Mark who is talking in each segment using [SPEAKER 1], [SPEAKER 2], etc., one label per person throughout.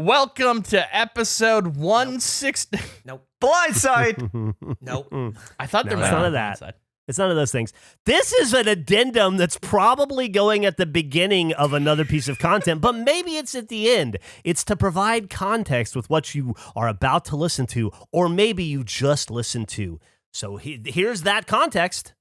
[SPEAKER 1] Welcome to episode 160.
[SPEAKER 2] Nope.
[SPEAKER 3] Blindside.
[SPEAKER 2] Nope.
[SPEAKER 1] I thought there
[SPEAKER 4] No,
[SPEAKER 1] was
[SPEAKER 4] it's none of that. It's none of those things. This is an addendum that's probably going at the beginning of another piece of content, but maybe it's at the end. It's to provide context with what you are about to listen to, or maybe you just listened to. So here's that context.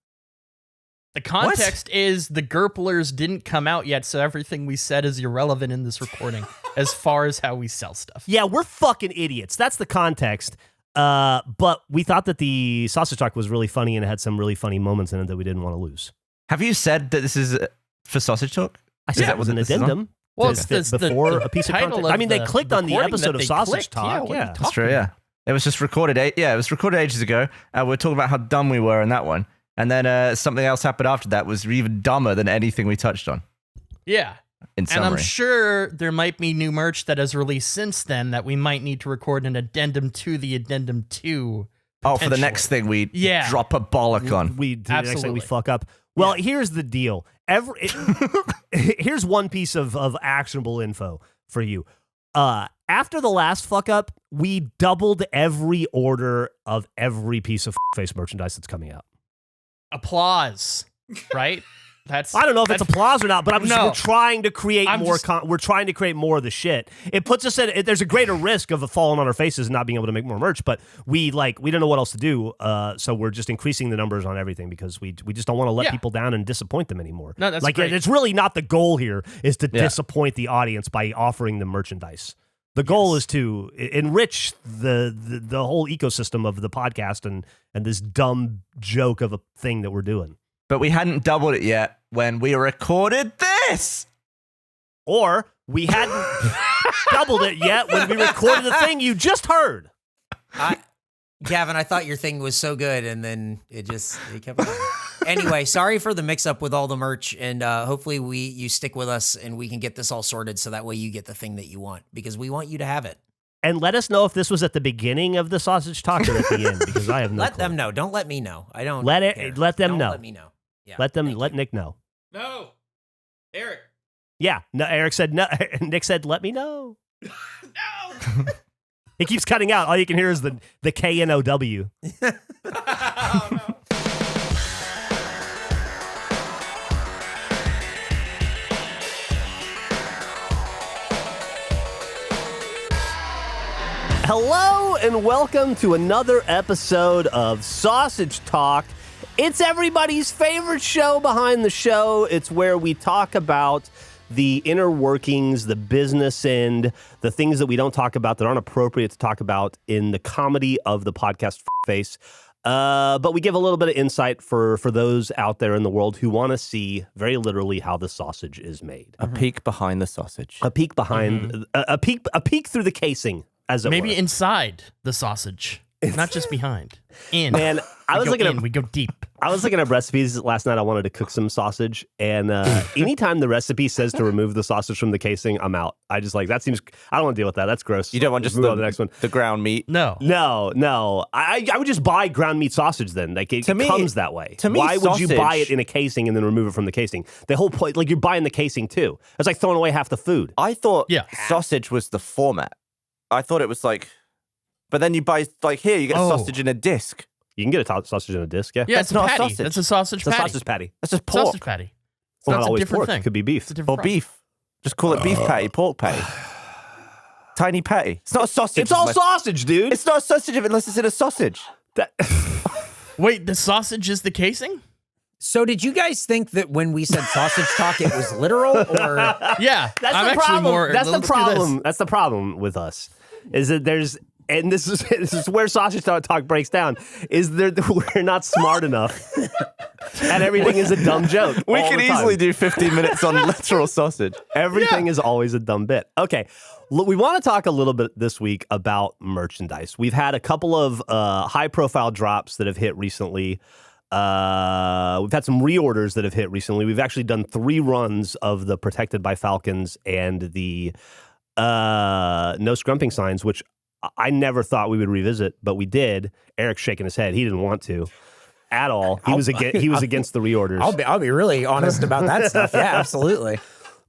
[SPEAKER 1] The context is the Gerplers didn't come out yet, so everything we said is irrelevant in this recording as far as how we sell stuff.
[SPEAKER 4] Yeah, we're fucking idiots. That's the context. But we thought that the sausage talk was really funny and it had some really funny moments in it that we didn't want to lose.
[SPEAKER 3] Have you said that this is for sausage talk?
[SPEAKER 4] I said
[SPEAKER 3] Yeah,
[SPEAKER 4] that was an
[SPEAKER 3] this is on?
[SPEAKER 4] addendum.
[SPEAKER 1] Well,
[SPEAKER 4] to
[SPEAKER 1] it's
[SPEAKER 4] fit before a piece of
[SPEAKER 1] title
[SPEAKER 4] content. I mean, they
[SPEAKER 1] the
[SPEAKER 4] clicked on the
[SPEAKER 1] recording
[SPEAKER 4] episode
[SPEAKER 1] that
[SPEAKER 4] of
[SPEAKER 1] they
[SPEAKER 4] Sausage
[SPEAKER 1] clicked.
[SPEAKER 4] Talk.
[SPEAKER 1] Yeah, what are you
[SPEAKER 4] Yeah.
[SPEAKER 1] talking
[SPEAKER 3] That's true,
[SPEAKER 1] about?
[SPEAKER 3] yeah. It was just recorded. It was recorded ages ago. We were talking about how dumb we were in that one. And then something else happened after that was even dumber than anything we touched on.
[SPEAKER 1] Yeah.
[SPEAKER 3] In
[SPEAKER 1] And
[SPEAKER 3] summary.
[SPEAKER 1] I'm sure there might be new merch that has released since then that we might need to record an addendum to the addendum to.
[SPEAKER 3] Oh, for the next thing we drop a bollock on.
[SPEAKER 4] We do the next thing we
[SPEAKER 1] Absolutely.
[SPEAKER 4] fuck up. Well, here's the deal. Here's one piece of actionable info for you. After the last fuck up, we doubled every order of every piece of face merchandise that's coming out.
[SPEAKER 1] Applause, right? That's
[SPEAKER 4] I don't know if it's applause or not, but we're trying to create we're trying to create more of the shit. It puts us at there's a greater risk of falling on our faces and not being able to make more merch, but we don't know what else to do. So we're just increasing the numbers on everything because we just don't want to let people down and disappoint them anymore.
[SPEAKER 1] No, that's
[SPEAKER 4] like
[SPEAKER 1] great.
[SPEAKER 4] it's really not the goal here is to disappoint the audience by offering them merchandise. The goal is to enrich the whole ecosystem of the podcast and this dumb joke of a thing that we're doing.
[SPEAKER 3] But we hadn't doubled it yet when we recorded this.
[SPEAKER 4] Or we hadn't doubled it yet when we recorded the thing you just heard.
[SPEAKER 2] Gavin, I thought your thing was so good, and then it kept on. Anyway, sorry for the mix-up with all the merch, and hopefully you stick with us, and we can get this all sorted so that way you get the thing that you want, because we want you to have it.
[SPEAKER 4] And let us know if this was at the beginning of the sausage talk or at the end, because I have no
[SPEAKER 2] Let
[SPEAKER 4] clue.
[SPEAKER 2] them know. Don't let me know. I don't
[SPEAKER 4] Let
[SPEAKER 2] care.
[SPEAKER 4] them
[SPEAKER 2] Don't
[SPEAKER 4] know.
[SPEAKER 2] Let me know. Yeah,
[SPEAKER 4] Let
[SPEAKER 2] thank you.
[SPEAKER 4] Nick know.
[SPEAKER 1] No. Eric.
[SPEAKER 4] Yeah, no, Eric said no. Nick said, "Let me know."
[SPEAKER 1] No.
[SPEAKER 4] He keeps cutting out. All you can hear is the KNOW.
[SPEAKER 1] Oh, no.
[SPEAKER 4] Hello and welcome to another episode of Sausage Talk. It's everybody's favorite show behind the show. It's where we talk about the inner workings, the business end, the things that we don't talk about that aren't appropriate to talk about in the comedy of the podcast face. But we give a little bit of insight for those out there in the world who want to see very literally how the sausage is made.
[SPEAKER 3] A peek behind the sausage.
[SPEAKER 4] A peek behind, a peek through the casing, as it
[SPEAKER 1] Maybe
[SPEAKER 4] were.
[SPEAKER 1] inside the sausage, not just behind. In.
[SPEAKER 4] Man, I was looking at
[SPEAKER 1] we go deep.
[SPEAKER 4] I was looking at recipes last night. I wanted to cook some sausage, and anytime the recipe says to remove the sausage from the casing, I'm out. I just that seems. I don't want to deal with that. That's gross.
[SPEAKER 3] You don't want just
[SPEAKER 4] move on to the next one.
[SPEAKER 3] the ground meat.
[SPEAKER 1] No.
[SPEAKER 4] No. I would just buy ground meat sausage then. Like it comes that way.
[SPEAKER 3] To me,
[SPEAKER 4] why would you
[SPEAKER 3] sausage-
[SPEAKER 4] buy it in a casing and then remove it from the casing? The whole point, you're buying the casing too. It's like throwing away half the food.
[SPEAKER 3] I thought
[SPEAKER 1] Yeah.
[SPEAKER 3] sausage was the format. I thought it was but then you buy, here, you get sausage in a disc.
[SPEAKER 4] You can get a sausage in a disc, yeah.
[SPEAKER 1] Yeah,
[SPEAKER 3] That's
[SPEAKER 1] it's a
[SPEAKER 3] not a
[SPEAKER 1] patty.
[SPEAKER 3] sausage.
[SPEAKER 1] That's a sausage
[SPEAKER 4] It's a
[SPEAKER 1] patty.
[SPEAKER 4] sausage patty.
[SPEAKER 3] That's just pork.
[SPEAKER 1] Sausage patty.
[SPEAKER 4] Well,
[SPEAKER 1] That's
[SPEAKER 4] not
[SPEAKER 1] a
[SPEAKER 4] always
[SPEAKER 1] different
[SPEAKER 4] pork.
[SPEAKER 1] thing.
[SPEAKER 4] It could be beef.
[SPEAKER 1] It's a different
[SPEAKER 3] Or beef. Just call it beef patty, pork patty. Tiny patty. It's not a sausage.
[SPEAKER 4] It's all sausage, dude.
[SPEAKER 3] It's not a sausage unless it's in a sausage.
[SPEAKER 1] Wait, the sausage is the casing?
[SPEAKER 2] So did you guys think that when we said sausage talk, it was literal, or
[SPEAKER 1] Yeah.
[SPEAKER 4] That's
[SPEAKER 1] I'm
[SPEAKER 4] the
[SPEAKER 1] actually
[SPEAKER 4] problem.
[SPEAKER 1] more.
[SPEAKER 4] That's the
[SPEAKER 1] let's do this.
[SPEAKER 4] problem. That's the problem with us. Is that and this is where sausage talk breaks down. Is we're not smart enough, and everything is a dumb joke.
[SPEAKER 3] We
[SPEAKER 4] all
[SPEAKER 3] could
[SPEAKER 4] the time.
[SPEAKER 3] easily do 15 minutes on literal sausage.
[SPEAKER 4] Everything is always a dumb bit. Okay, look, we want to talk a little bit this week about merchandise. We've had a couple of high-profile drops that have hit recently. We've had some reorders that have hit recently. We've actually done 3 runs of the Protected by Falcons and the No Scrumping signs, which I never thought we would revisit, but we did. Eric's shaking his head. He didn't want to at all. He was against the reorders.
[SPEAKER 2] I'll be really honest about that stuff. Yeah, absolutely.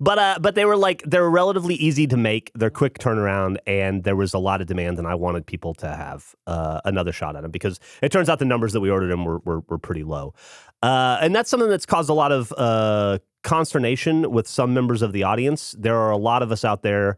[SPEAKER 4] But they were relatively easy to make. They're quick turnaround, and there was a lot of demand, and I wanted people to have another shot at them because it turns out the numbers that we ordered them were pretty low. And that's something that's caused a lot of consternation with some members of the audience. There are a lot of us out there,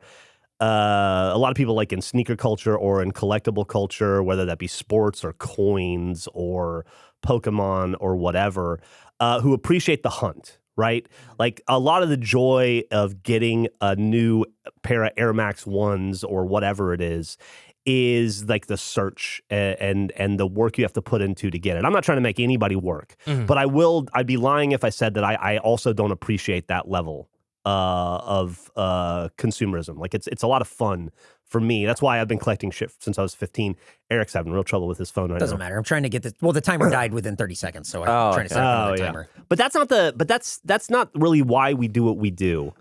[SPEAKER 4] a lot of people like in sneaker culture or in collectible culture, whether that be sports or coins or Pokemon or whatever, who appreciate the hunt, right? Like a lot of the joy of getting a new pair of Air Max 1s or whatever it is like the search and the work you have to put into to get it. I'm not trying to make anybody work, but I'd be lying if I said that I also don't appreciate that level of consumerism. Like it's a lot of fun for me. That's why I've been collecting shit since I was 15. Eric's having real trouble with his phone right now.
[SPEAKER 2] Doesn't matter. I'm trying to get this. Well, the timer died within 30 seconds, so I'm trying to set up another timer.
[SPEAKER 4] But that's not really why we do what we do.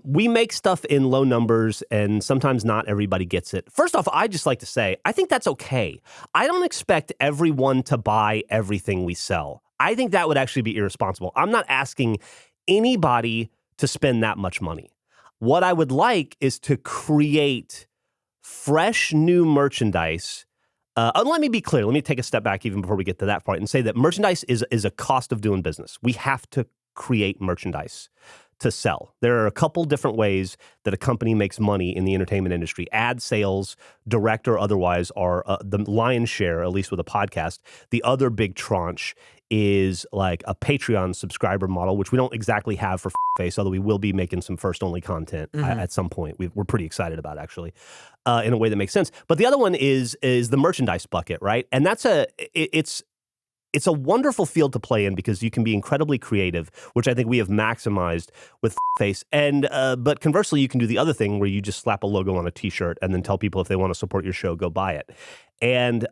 [SPEAKER 4] We make stuff in low numbers, and sometimes not everybody gets it. First off, I just like to say, I think that's okay. I don't expect everyone to buy everything we sell. I think that would actually be irresponsible. I'm not asking anybody to spend that much money. What I would like is to create fresh new merchandise. Let me be clear. Let me take a step back even before we get to that point and say that merchandise is a cost of doing business. We have to create merchandise to sell. There are a couple different ways that a company makes money in the entertainment industry. Ad sales, direct or otherwise, are the lion's share, at least with a podcast. The other big tranche is like a Patreon subscriber model, which we don't exactly have for KFace, although we will be making some first-only content at some point. We're pretty excited about, actually, in a way that makes sense. But the other one is the merchandise bucket, right? And that's it's a wonderful field to play in because you can be incredibly creative, which I think we have maximized with KFace. And but conversely, you can do the other thing where you just slap a logo on a T-shirt and then tell people if they want to support your show, go buy it. And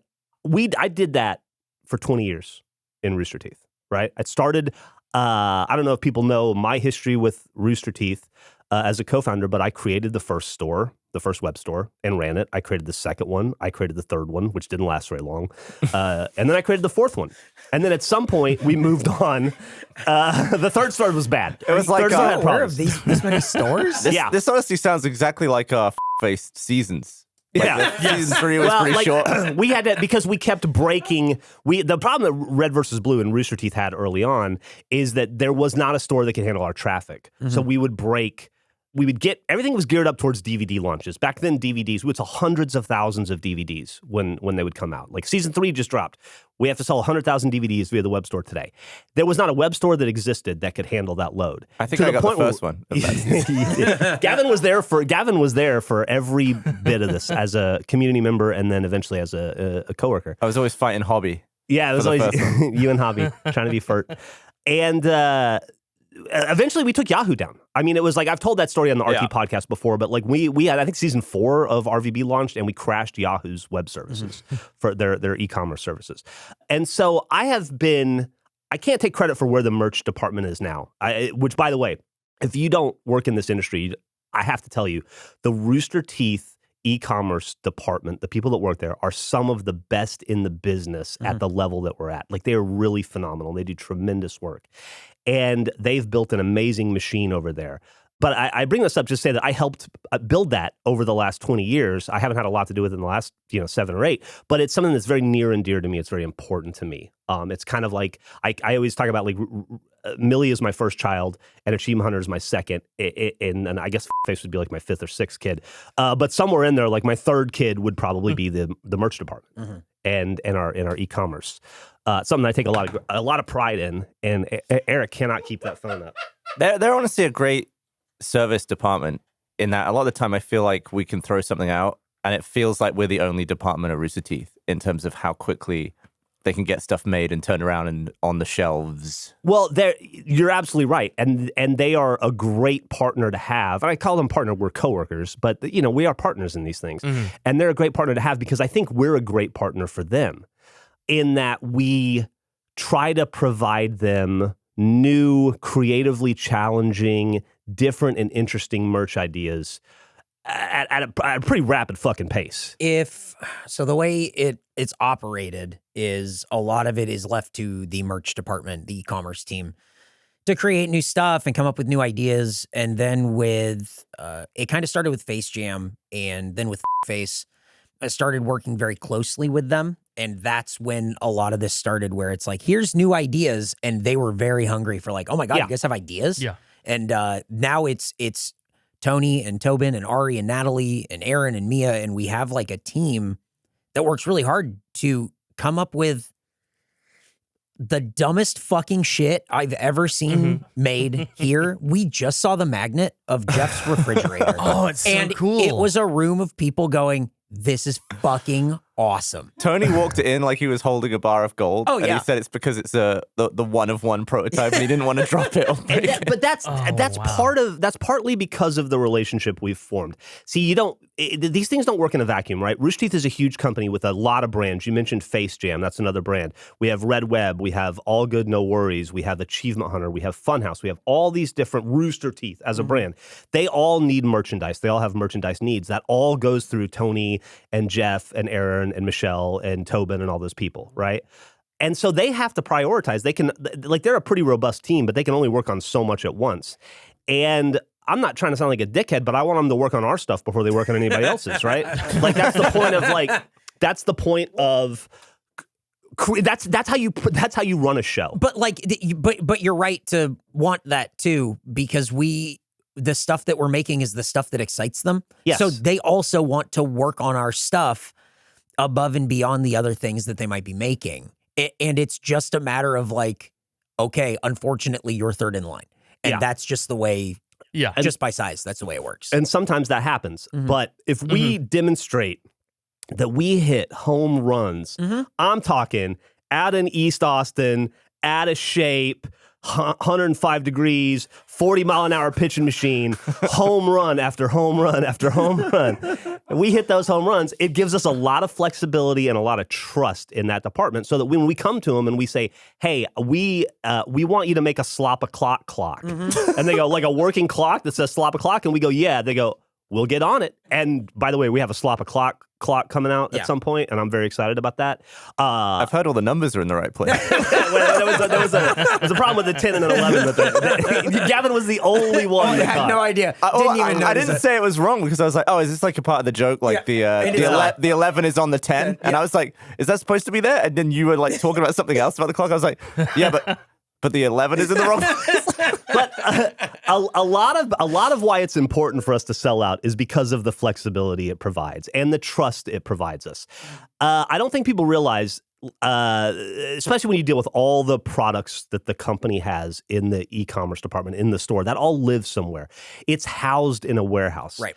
[SPEAKER 4] I did that for 20 years in Rooster Teeth, right? It started, I don't know if people know my history with Rooster Teeth as a co-founder, but I created the first store, the first web store, and ran it. I created the second one. I created the third one, which didn't last very long. And then I created the fourth one. And then at some point, we moved on. The third store was bad.
[SPEAKER 3] It was like,
[SPEAKER 2] aware of this many stores?
[SPEAKER 3] This honestly sounds exactly like KFace seasons. Like season 3 was pretty short.
[SPEAKER 4] We had to, because we kept breaking. The problem that Red versus Blue and Rooster Teeth had early on is that there was not a store that could handle our traffic. So we would break. We would get, everything was geared up towards DVD launches. Back then, DVDs, we would sell hundreds of thousands of DVDs when they would come out. Like season 3 just dropped. We have to sell 100,000 DVDs via the web store today. There was not a web store that existed that could handle that load.
[SPEAKER 3] I think I got the first one.
[SPEAKER 4] Gavin was there for every bit of this as a community member and then eventually as a coworker.
[SPEAKER 3] I was always fighting Hobby.
[SPEAKER 4] Yeah, it was always you and Hobby trying to be FERT. And eventually we took Yahoo down. I mean, it was like, I've told that story on the RT podcast before, but like we had, I think season 4 of RVB launched and we crashed Yahoo's web services for their e-commerce services. And so I can't take credit for where the merch department is now, which by the way, if you don't work in this industry, I have to tell you, the Rooster Teeth e-commerce department, the people that work there are some of the best in the business at the level that we're at. Like they are really phenomenal. They do tremendous work. And they've built an amazing machine over there. But I bring this up just to say that I helped build that over the last 20 years. I haven't had a lot to do with it in the last 7 or 8, but it's something that's very near and dear to me. It's very important to me. It's kind of like, I always talk about like Millie is my first child and Achievement Hunter is my second. And I guess KFace would be like my 5th or 6th kid. But somewhere in there, like my 3rd kid would probably be the merch department and our e-commerce. Something I take a lot of pride in, and Eric cannot keep that phone up.
[SPEAKER 3] They're honestly a great service department in that a lot of the time I feel like we can throw something out and it feels like we're the only department at Rooster Teeth in terms of how quickly they can get stuff made and turned around and on the shelves.
[SPEAKER 4] Well, you're absolutely right, and they are a great partner to have. And I call them partner; we're coworkers, but we are partners in these things, and they're a great partner to have because I think we're a great partner for them. In that we try to provide them new, creatively challenging, different and interesting merch ideas at a pretty rapid fucking pace.
[SPEAKER 2] So the way it's operated is a lot of it is left to the merch department, the e-commerce team, to create new stuff and come up with new ideas. And then with, it kind of started with Face Jam, and then with Face, I started working very closely with them. And that's when a lot of this started, where it's like, here's new ideas. And they were very hungry for like, oh my God, you guys have ideas?
[SPEAKER 1] Yeah.
[SPEAKER 2] And now it's Tony and Tobin and Ari and Natalie and Aaron and Mia. And we have like a team that works really hard to come up with the dumbest fucking shit I've ever seen made here. We just saw the magnet of Jeff's refrigerator.
[SPEAKER 1] Oh, it's so cool.
[SPEAKER 2] It was a room of people going, this is fucking awesome.
[SPEAKER 3] Tony walked in like he was holding a bar of gold.
[SPEAKER 2] Oh,
[SPEAKER 3] and
[SPEAKER 2] yeah.
[SPEAKER 3] he said it's because it's the one of one prototype and he didn't want to drop it.
[SPEAKER 4] But that's partly because of the relationship we've formed. See, these things don't work in a vacuum, right? Rooster Teeth is a huge company with a lot of brands. You mentioned Face Jam, that's another brand. We have Red Web, we have All Good No Worries, we have Achievement Hunter, we have Funhouse, we have all these different Rooster Teeth as a brand. They all need merchandise. They all have merchandise needs. That all goes through Tony and Jeff and Aaron and Michelle and Tobin and all those people, right? And so they have to prioritize. They can, like, they're a pretty robust team, but they can only work on so much at once. And I'm not trying to sound like a dickhead, but I want them to work on our stuff before they work on anybody else's, right? Like, that's the point of that's how you run a show.
[SPEAKER 2] But like, but you're right to want that too, because the stuff that we're making is the stuff that excites them.
[SPEAKER 4] Yes.
[SPEAKER 2] So they also want to work on our stuff above and beyond the other things that they might be making. And it's just a matter of like, okay, unfortunately, you're third in line. And that's just the way, just by size, that's the way it works.
[SPEAKER 4] And sometimes that happens. But if we demonstrate that we hit home runs, I'm talking at an East Austin, at a shape, 105 degrees, 40-mile-an-hour pitching machine, home run after home run after home run. And we hit those home runs. It gives us a lot of flexibility and a lot of trust in that department, so that when we come to them and we say, hey, we want you to make a slop-a-clock clock. And they go, like a working clock that says slop-a-clock? And we go, yeah. They go, we'll get on it. And by the way, we have a slop-a-clock coming out at some point, and I'm very excited about that.
[SPEAKER 3] I've heard all the numbers are in the right place.
[SPEAKER 4] there was a problem with the 10 and an 11. But Gavin was the only one.
[SPEAKER 2] I had no idea.
[SPEAKER 3] I didn't say it was wrong because I was like, oh, is this like a part of the joke? Like the 11 is on the 10? And I was like, is that supposed to be there? And then you were like talking about something else about the clock. I was like, yeah, but the 11 is in the wrong place.
[SPEAKER 4] But a lot of why it's important for us to sell out is because of the flexibility it provides and the trust it provides us. I don't think people realize, especially when you deal with all the products that the company has in the e-commerce department, in the store, that all lives somewhere. It's housed in a warehouse.
[SPEAKER 2] Right.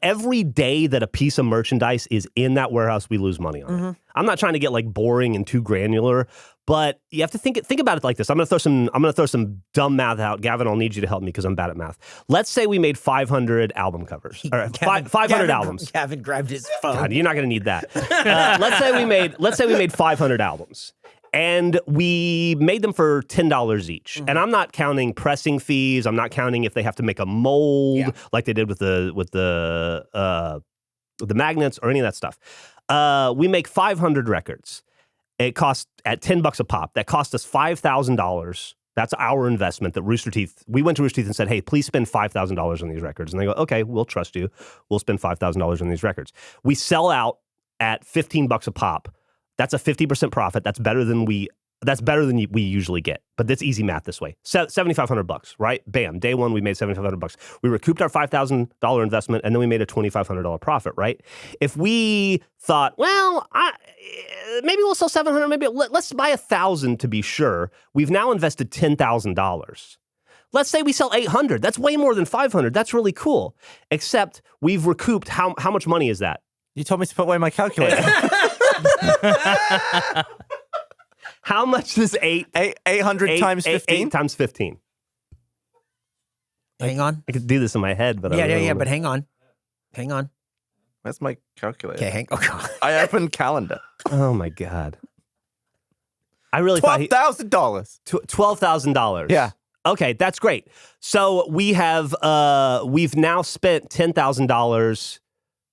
[SPEAKER 4] Every day that a piece of merchandise is in that warehouse, we lose money on it. I'm not trying to get like boring and too granular, but you have to think about it like this. I'm gonna throw some dumb math out. Gavin, I'll need you to help me because I'm bad at math. Let's say we made 500 covers. Or 500 albums.
[SPEAKER 2] Gavin grabbed his phone.
[SPEAKER 4] God, you're not gonna need that. Let's say we made 500 albums. And we made them for $10 each. And I'm not counting pressing fees. I'm not counting if they have to make a mold like they did with the magnets or any of that stuff. We make 500 records. It costs at $10 a pop. That cost us $5,000. That's our investment that Rooster Teeth, we went to Rooster Teeth and said, hey, please spend $5,000 on these records. And they go, okay, we'll trust you. We'll spend $5,000 on these records. We sell out at $15 a pop. That's a 50% profit. That's better than we usually get. But that's easy math this way. $7,500, right? Bam. Day one, we made $7,500. We recouped our $5,000 investment, and then we made a $2,500 profit, right? If we thought, well, maybe we'll sell 700, maybe let's buy 1,000 to be sure. We've now invested $10,000. Let's say we sell 800. That's way more than 500. That's really cool. Except we've recouped, how much money is that?
[SPEAKER 3] You told me to put away my calculator.
[SPEAKER 4] How much is
[SPEAKER 3] 800 times 15?
[SPEAKER 4] 8 times 15.
[SPEAKER 2] Hang on.
[SPEAKER 4] I could do this in my head, but
[SPEAKER 2] but hang on.
[SPEAKER 3] Where's my calculator?
[SPEAKER 2] Okay, oh God.
[SPEAKER 3] I opened calendar.
[SPEAKER 4] Oh my God. I really thought
[SPEAKER 3] $12,000.
[SPEAKER 4] $12,000.
[SPEAKER 3] Yeah.
[SPEAKER 4] Okay, that's great. So we've now spent $10,000.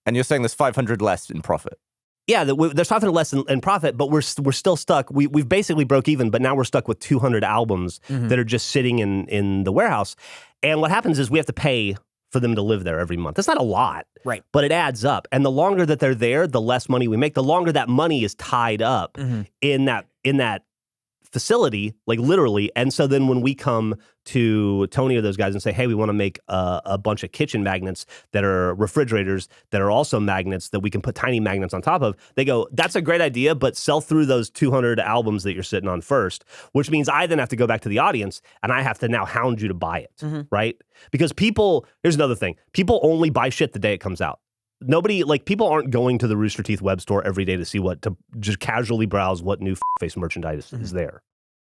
[SPEAKER 3] And you're saying there's 500 less in profit.
[SPEAKER 4] Yeah, there's something less in profit, but we're still stuck. We've basically broke even, but now we're stuck with 200 albums that are just sitting in the warehouse. And what happens is we have to pay for them to live there every month. That's not a lot,
[SPEAKER 2] Right.
[SPEAKER 4] but it adds up. And the longer that they're there, the less money we make. The longer that money is tied up in that facility, like literally. And so then when we come to Tony or those guys and say, hey, we want to make a bunch of kitchen magnets that are refrigerators that are also magnets that we can put tiny magnets on top of, they go, that's a great idea, but sell through those 200 albums that you're sitting on first, which means I then have to go back to the audience and I have to now hound you to buy it, right? Because here's another thing, people only buy shit the day it comes out. People aren't going to the Rooster Teeth web store every day to just casually browse what new face merchandise is there.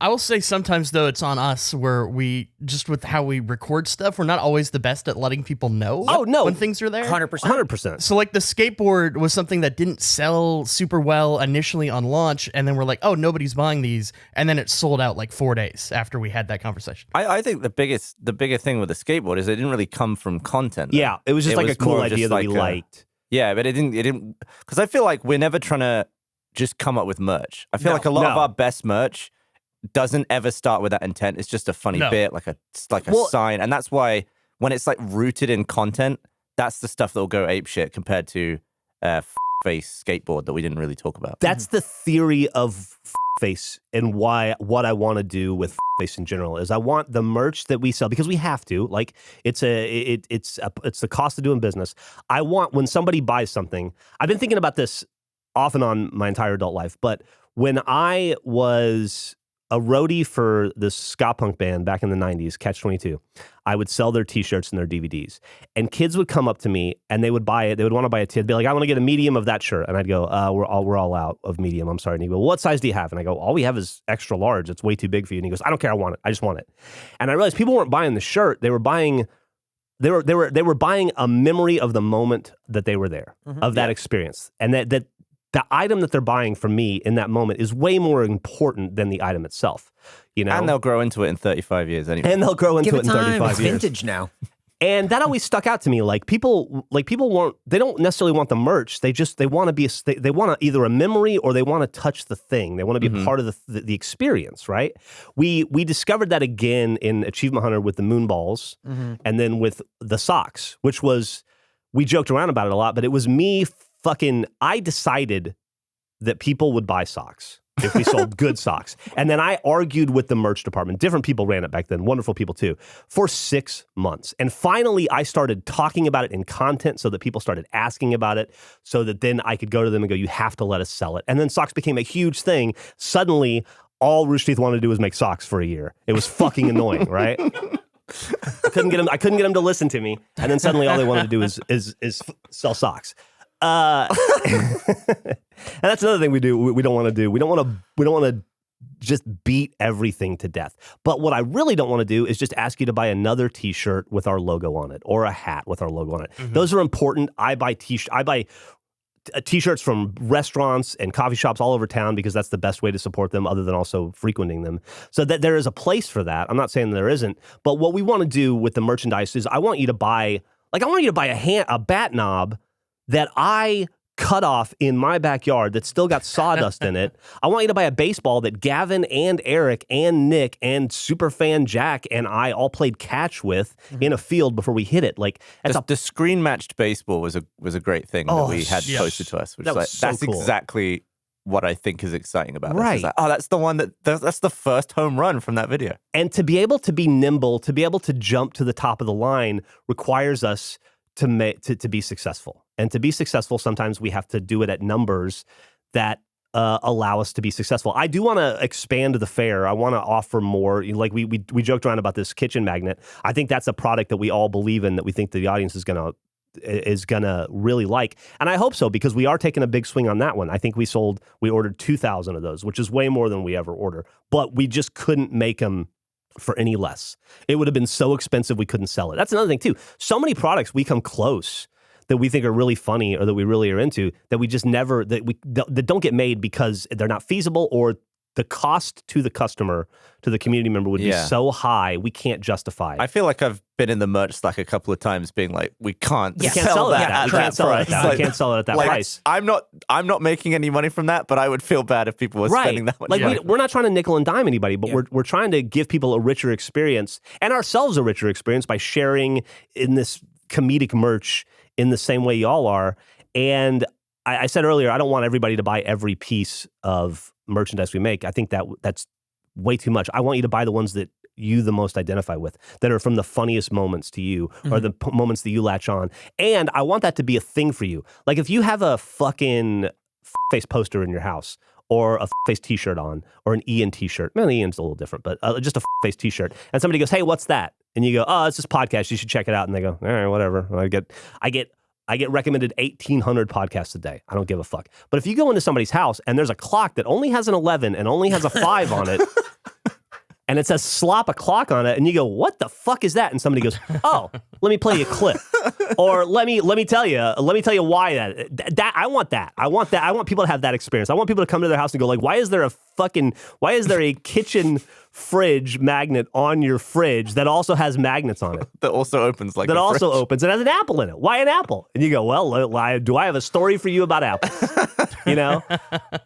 [SPEAKER 1] I will say sometimes, though, it's on us where we, just with how we record stuff, we're not always the best at letting people know when things are there.
[SPEAKER 2] 100%.
[SPEAKER 1] So, like, the skateboard was something that didn't sell super well initially on launch, and then we're like, oh, nobody's buying these, and then it sold out like 4 days after we had that conversation.
[SPEAKER 3] I think the bigger thing with the skateboard is it didn't really come from content. Though.
[SPEAKER 4] Yeah, it was just like a cool idea that we liked.
[SPEAKER 3] Yeah, but it didn't, because I feel like we're never trying to just come up with merch. I feel like a lot of our best merch doesn't ever start with that intent. It's just a funny bit, like a sign. And that's why when it's like rooted in content, that's the stuff that will go apeshit compared to face skateboard that we didn't really talk about.
[SPEAKER 4] That's the theory of face and what I want to do with face in general is I want the merch that we sell, because we have to, like it's the cost of doing business. I want when somebody buys something, I've been thinking about this off and on my entire adult life, but when I was a roadie for this ska punk band back in the 90s, Catch-22, I would sell their t-shirts and their DVDs. And kids would come up to me and they would buy it. They would want to buy a t-shirt. They'd be like, I want to get a medium of that shirt. And I'd go, we're all out of medium. I'm sorry. And he'd go, well, what size do you have? And I go, all we have is extra large. It's way too big for you. And he goes, I don't care. I want it. I just want it. And I realized people weren't buying the shirt. They were buying a memory of the moment that they were there, of that experience. And that the item that they're buying from me in that moment is way more important than the item itself, you know?
[SPEAKER 3] And they'll grow into it in 35 years anyway.
[SPEAKER 4] And they'll grow into it in 35
[SPEAKER 2] it's
[SPEAKER 4] years.
[SPEAKER 2] vintage now.
[SPEAKER 4] And that always stuck out to me. Like people they don't necessarily want the merch. They want to they want either a memory or they want to touch the thing. They want to be a part of the experience, right? We discovered that again in Achievement Hunter with the moonballs and then with the socks, which was, we joked around about it a lot, but it was me I decided that people would buy socks if we sold good socks. And then I argued with the merch department. Different people ran it back then, wonderful people too, for 6 months. And finally, I started talking about it in content so that people started asking about it so that then I could go to them and go, you have to let us sell it. And then socks became a huge thing. Suddenly, all Rooster Teeth wanted to do was make socks for a year. It was fucking annoying, right? I couldn't get them to listen to me. And then suddenly all they wanted to do is sell socks. And that's another thing we do. We don't want to do. We don't want to just beat everything to death. But what I really don't want to do is just ask you to buy another T-shirt with our logo on it or a hat with our logo on it. Those are important. I buy T-shirts from restaurants and coffee shops all over town because that's the best way to support them, other than also frequenting them. So that there is a place for that. I'm not saying there isn't. But what we want to do with the merchandise is I want you to buy a bat knob that I cut off in my backyard that's still got sawdust in it. I want you to buy a baseball that Gavin and Eric and Nick and Superfan Jack and I all played catch with in a field before we hit it. Like
[SPEAKER 3] the screen matched baseball was a great thing that we had posted to us. Which that's cool. Exactly what I think is exciting about
[SPEAKER 4] right.
[SPEAKER 3] This. Like, that's the one that's the first home run from that video.
[SPEAKER 4] And to be able to be nimble, to be able to jump to the top of the line requires us to be successful. And to be successful, sometimes we have to do it at numbers that allow us to be successful. I do want to expand the fair. I want to offer more. Like we joked around about this kitchen magnet. I think that's a product that we all believe in, that we think the audience is gonna really like. And I hope so, because we are taking a big swing on that one. I think we ordered 2,000 of those, which is way more than we ever order. But we just couldn't make them for any less. It would have been so expensive we couldn't sell it. That's another thing too. So many products we come close that we think are really funny or that we really are into that we just never, that don't get made because they're not feasible or the cost to the customer, to the community member would be
[SPEAKER 3] Yeah.
[SPEAKER 4] so high, we can't justify it.
[SPEAKER 3] I feel like I've been in the merch Slack a couple of times being like, we can't
[SPEAKER 2] Yeah.
[SPEAKER 3] sell that at
[SPEAKER 4] We
[SPEAKER 3] that
[SPEAKER 4] can't sell it at
[SPEAKER 3] price.
[SPEAKER 4] that.
[SPEAKER 3] Like-
[SPEAKER 4] We can't sell it at that
[SPEAKER 3] like,
[SPEAKER 4] price.
[SPEAKER 3] I'm not making any money from that, but I would feel bad if people were spending that much
[SPEAKER 4] Like
[SPEAKER 3] money.
[SPEAKER 4] we're not trying to nickel and dime anybody, but
[SPEAKER 2] Yeah.
[SPEAKER 4] we're trying to give people a richer experience and ourselves a richer experience by sharing in this comedic merch in the same way y'all are. And I said earlier, I don't want everybody to buy every piece of merchandise we make. I think that's way too much. I want you to buy the ones that you the most identify with, that are from the funniest moments to you, or the moments that you latch on. And I want that to be a thing for you. Like if you have a fucking face poster in your house, or a face t-shirt on, or an Ian t-shirt. Man, Ian's a little different, but just a face t-shirt. And somebody goes, "Hey, what's that?" And you go, "Oh, it's this podcast. You should check it out." And they go, "All right, whatever." I get recommended 1,800 podcasts a day. I don't give a fuck. But if you go into somebody's house and there's a clock that only has an 11 and only has a 5 on it, and it says "slop a clock" on it, and you go, "What the fuck is that?" And somebody goes, "Oh, let me play you a clip," or let me tell you why that I want that. I want people to have that experience. I want people to come to their house and go like, why is there a kitchen fridge magnet on your fridge that also has magnets on it?
[SPEAKER 3] That also opens like
[SPEAKER 4] That
[SPEAKER 3] a
[SPEAKER 4] also
[SPEAKER 3] fridge.
[SPEAKER 4] opens. It has an apple in it. Why an apple? And you go, "Well, do I have a story for you about apples?" You know,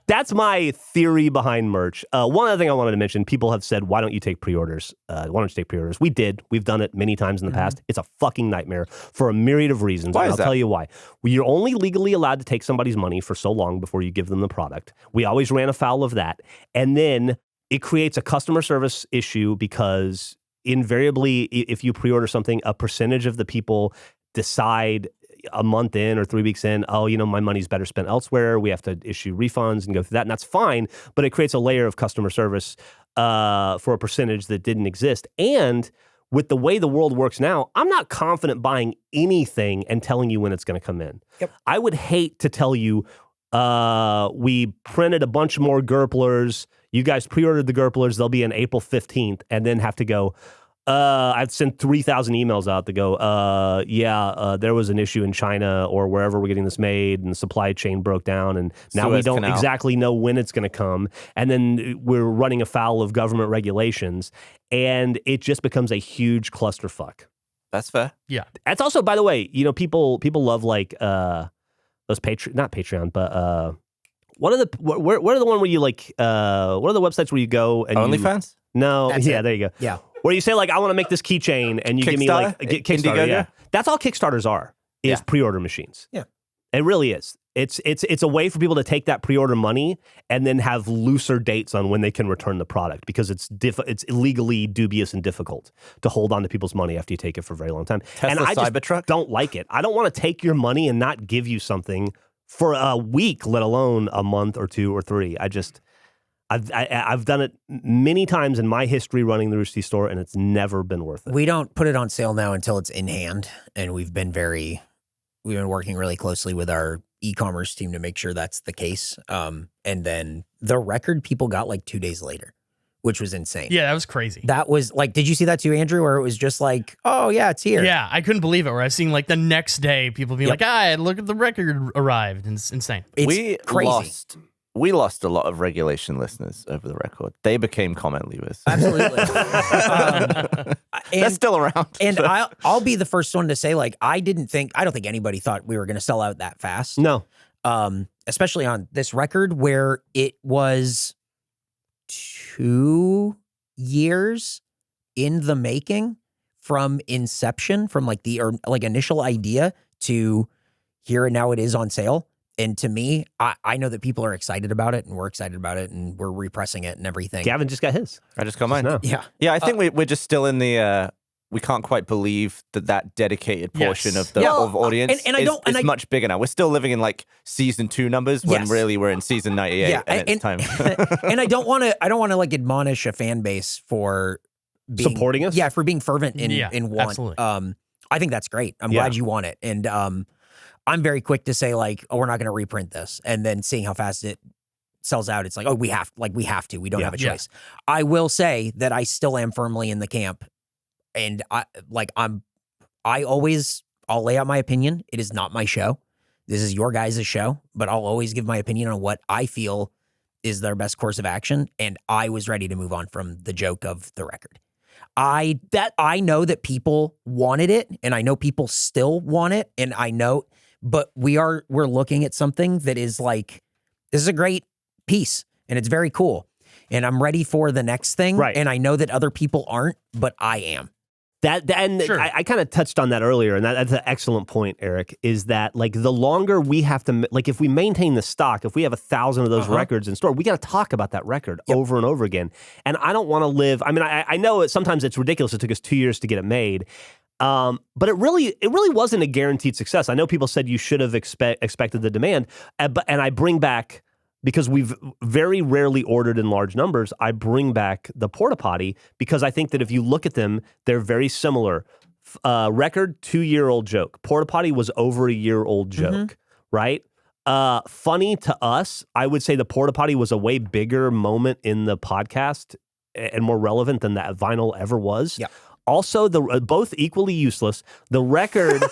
[SPEAKER 4] that's my theory behind merch. One other thing I wanted to mention: people have said, "Why don't you take pre-orders? Why don't you take pre-orders?" We did. We've done it many times in the past. It's a fucking nightmare for a myriad of reasons.
[SPEAKER 3] Why
[SPEAKER 4] and
[SPEAKER 3] is
[SPEAKER 4] I'll
[SPEAKER 3] that?
[SPEAKER 4] tell you why. You're only legally allowed to take somebody's money for so long before you give them the product. We always ran afoul of that, and then it creates a customer service issue because invariably, if you pre-order something, a percentage of the people decide a month in or 3 weeks in, "Oh, my money's better spent elsewhere. We have to issue refunds and go through that." And that's fine, but it creates a layer of customer service for a percentage that didn't exist. And with the way the world works now, I'm not confident buying anything and telling you when it's going to come in.
[SPEAKER 2] Yep.
[SPEAKER 4] I would hate to tell you, we printed a bunch more Gerplers. You guys pre-ordered the Gerplers. They'll be in April 15th, and then have to go, I'd send 3,000 emails out to go, there was an issue in China or wherever we're getting this made, and the supply chain broke down, and now we
[SPEAKER 3] Suez
[SPEAKER 4] don't
[SPEAKER 3] Canal.
[SPEAKER 4] exactly know when it's going to come. And then we're running afoul of government regulations, and it just becomes a huge clusterfuck.
[SPEAKER 3] That's fair.
[SPEAKER 1] Yeah.
[SPEAKER 4] That's also, by the way, people love like those not Patreon, but what are the one where you like what are the websites where you go and
[SPEAKER 3] OnlyFans?
[SPEAKER 4] No,
[SPEAKER 2] That's
[SPEAKER 4] yeah,
[SPEAKER 2] it.
[SPEAKER 4] there you go.
[SPEAKER 2] Yeah.
[SPEAKER 4] Where you say like, "I want to make this keychain," and you give me like
[SPEAKER 3] Kickstarter?
[SPEAKER 4] Kickstarter.
[SPEAKER 3] Indiegogo?
[SPEAKER 4] Yeah, that's all Kickstarters are. Is
[SPEAKER 3] Yeah.
[SPEAKER 4] pre-order machines.
[SPEAKER 2] Yeah.
[SPEAKER 4] It really is. It's a way for people to take that pre-order money and then have looser dates on when they can return the product, because it's illegally dubious and difficult to hold on to people's money after you take it for a very long time.
[SPEAKER 3] Tesla
[SPEAKER 4] and I just
[SPEAKER 3] Cybertruck?
[SPEAKER 4] don't like it. I don't want to take your money and not give you something for a week, let alone a month or 2 or 3. I've done it many times in my history running the Rooster Teeth store, and it's never been worth it.
[SPEAKER 2] We don't put it on sale now until it's in hand, and we've been working really closely with our e-commerce team to make sure that's the case. And then the record people got like 2 days later, which was insane.
[SPEAKER 1] Yeah, that was crazy.
[SPEAKER 2] That was like, did you see that too, Andrew? Where it was just like, "Oh yeah, it's here."
[SPEAKER 1] Yeah, I couldn't believe it. Where I seen like the next day people being
[SPEAKER 2] Yep.
[SPEAKER 1] like, look at the record arrived. And it's insane.
[SPEAKER 2] It's crazy.
[SPEAKER 3] We lost a lot of regulation listeners over the record. They became comment leavers.
[SPEAKER 2] Absolutely.
[SPEAKER 3] They're
[SPEAKER 2] and
[SPEAKER 3] still around.
[SPEAKER 2] and I'll be the first one to say, like, I don't think anybody thought we were going to sell out that fast.
[SPEAKER 4] No.
[SPEAKER 2] Especially on this record where it was 2 years in the making from inception, from like the initial idea to here and now it is on sale. And to me, I know that people are excited about it, and we're excited about it, and we're repressing it and everything.
[SPEAKER 4] Gavin just got his.
[SPEAKER 3] I just got mine.
[SPEAKER 4] No.
[SPEAKER 2] Yeah.
[SPEAKER 3] Yeah, I think we're just still in the. We can't quite believe that dedicated portion
[SPEAKER 1] Yes.
[SPEAKER 3] of the
[SPEAKER 2] Yeah.
[SPEAKER 3] of audience
[SPEAKER 2] And I don't- and
[SPEAKER 3] is
[SPEAKER 2] I-
[SPEAKER 3] much bigger now. We're still living in like season 2 numbers when
[SPEAKER 2] Yes.
[SPEAKER 3] really we're in season 98,
[SPEAKER 2] Yeah,
[SPEAKER 3] and it's time.
[SPEAKER 2] And I don't want to like admonish a fan base for being,
[SPEAKER 4] Supporting us?
[SPEAKER 2] Yeah, for being fervent in
[SPEAKER 1] Yeah,
[SPEAKER 2] want.
[SPEAKER 1] absolutely.
[SPEAKER 2] I think that's great. I'm
[SPEAKER 4] Yeah.
[SPEAKER 2] glad you want it. And I'm very quick to say like, "Oh, we're not going to reprint this." And then seeing how fast it sells out, it's like, "Oh, we have to. We don't have a
[SPEAKER 1] Yeah.
[SPEAKER 2] choice." I will say that I still am firmly in the camp, and I'll lay out my opinion. It is not my show. This is your guys' show, but I'll always give my opinion on what I feel is their best course of action, and I was ready to move on from the joke of the record. I know that people wanted it, and I know people still want it, and I know, but we're looking at something that is like, this is a great piece, and it's very cool, and I'm ready for the next thing,
[SPEAKER 4] right?
[SPEAKER 2] And I know that other people aren't, but I am.
[SPEAKER 4] And
[SPEAKER 1] Sure.
[SPEAKER 4] I kind of touched on that earlier, and that's an excellent point, Eric, is that like the longer we have to, like if we maintain the stock, if we have 1,000 of those records in store, we got to talk about that record over and over again. And I don't want to live, I mean, I know sometimes it's ridiculous. It took us 2 years to get it made. But it really wasn't a guaranteed success. I know people said you should have expected the demand, and I bring back, because we've very rarely ordered in large numbers, I bring back the Porta Potty because I think that if you look at them, they're very similar. Record 2-year-old joke. Porta Potty was over a year-old joke, right? Funny to us, I would say the Porta Potty was a way bigger moment in the podcast and more relevant than that vinyl ever was.
[SPEAKER 2] Yeah.
[SPEAKER 4] Also, both equally useless. The record...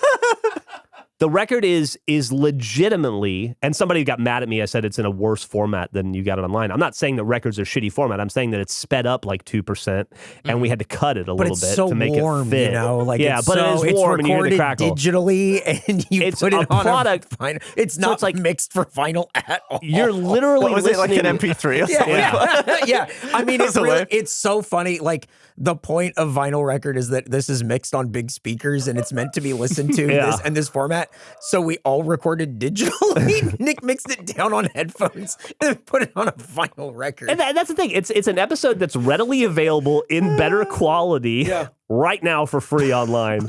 [SPEAKER 4] The record is legitimately, and somebody got mad at me. I said it's in a worse format than you got it online. I'm not saying that records are shitty format. I'm saying that it's sped up like 2%, and we had to cut it a little bit
[SPEAKER 2] so
[SPEAKER 4] to make
[SPEAKER 2] warm,
[SPEAKER 4] it fit.
[SPEAKER 2] you know, like
[SPEAKER 4] yeah,
[SPEAKER 2] it's
[SPEAKER 4] but
[SPEAKER 2] so,
[SPEAKER 4] it is warm, and you hear the
[SPEAKER 2] recorded
[SPEAKER 4] crackle
[SPEAKER 2] digitally, and you
[SPEAKER 4] It's
[SPEAKER 2] put it
[SPEAKER 4] a
[SPEAKER 2] on
[SPEAKER 4] product.
[SPEAKER 2] a vinyl. It's not
[SPEAKER 4] it's like-
[SPEAKER 2] mixed for vinyl at all.
[SPEAKER 4] You're literally
[SPEAKER 3] Was it like
[SPEAKER 4] listening.
[SPEAKER 3] an MP3 or something?
[SPEAKER 2] Yeah. I mean,
[SPEAKER 3] That's the way.
[SPEAKER 2] it's so funny. Like the point of vinyl record is that this is mixed on big speakers and it's meant to be listened to in this format. So we all recorded digitally. Nick mixed it down on headphones and put it on a vinyl record.
[SPEAKER 4] And that's the thing. It's an episode that's readily available in better quality right now for free online.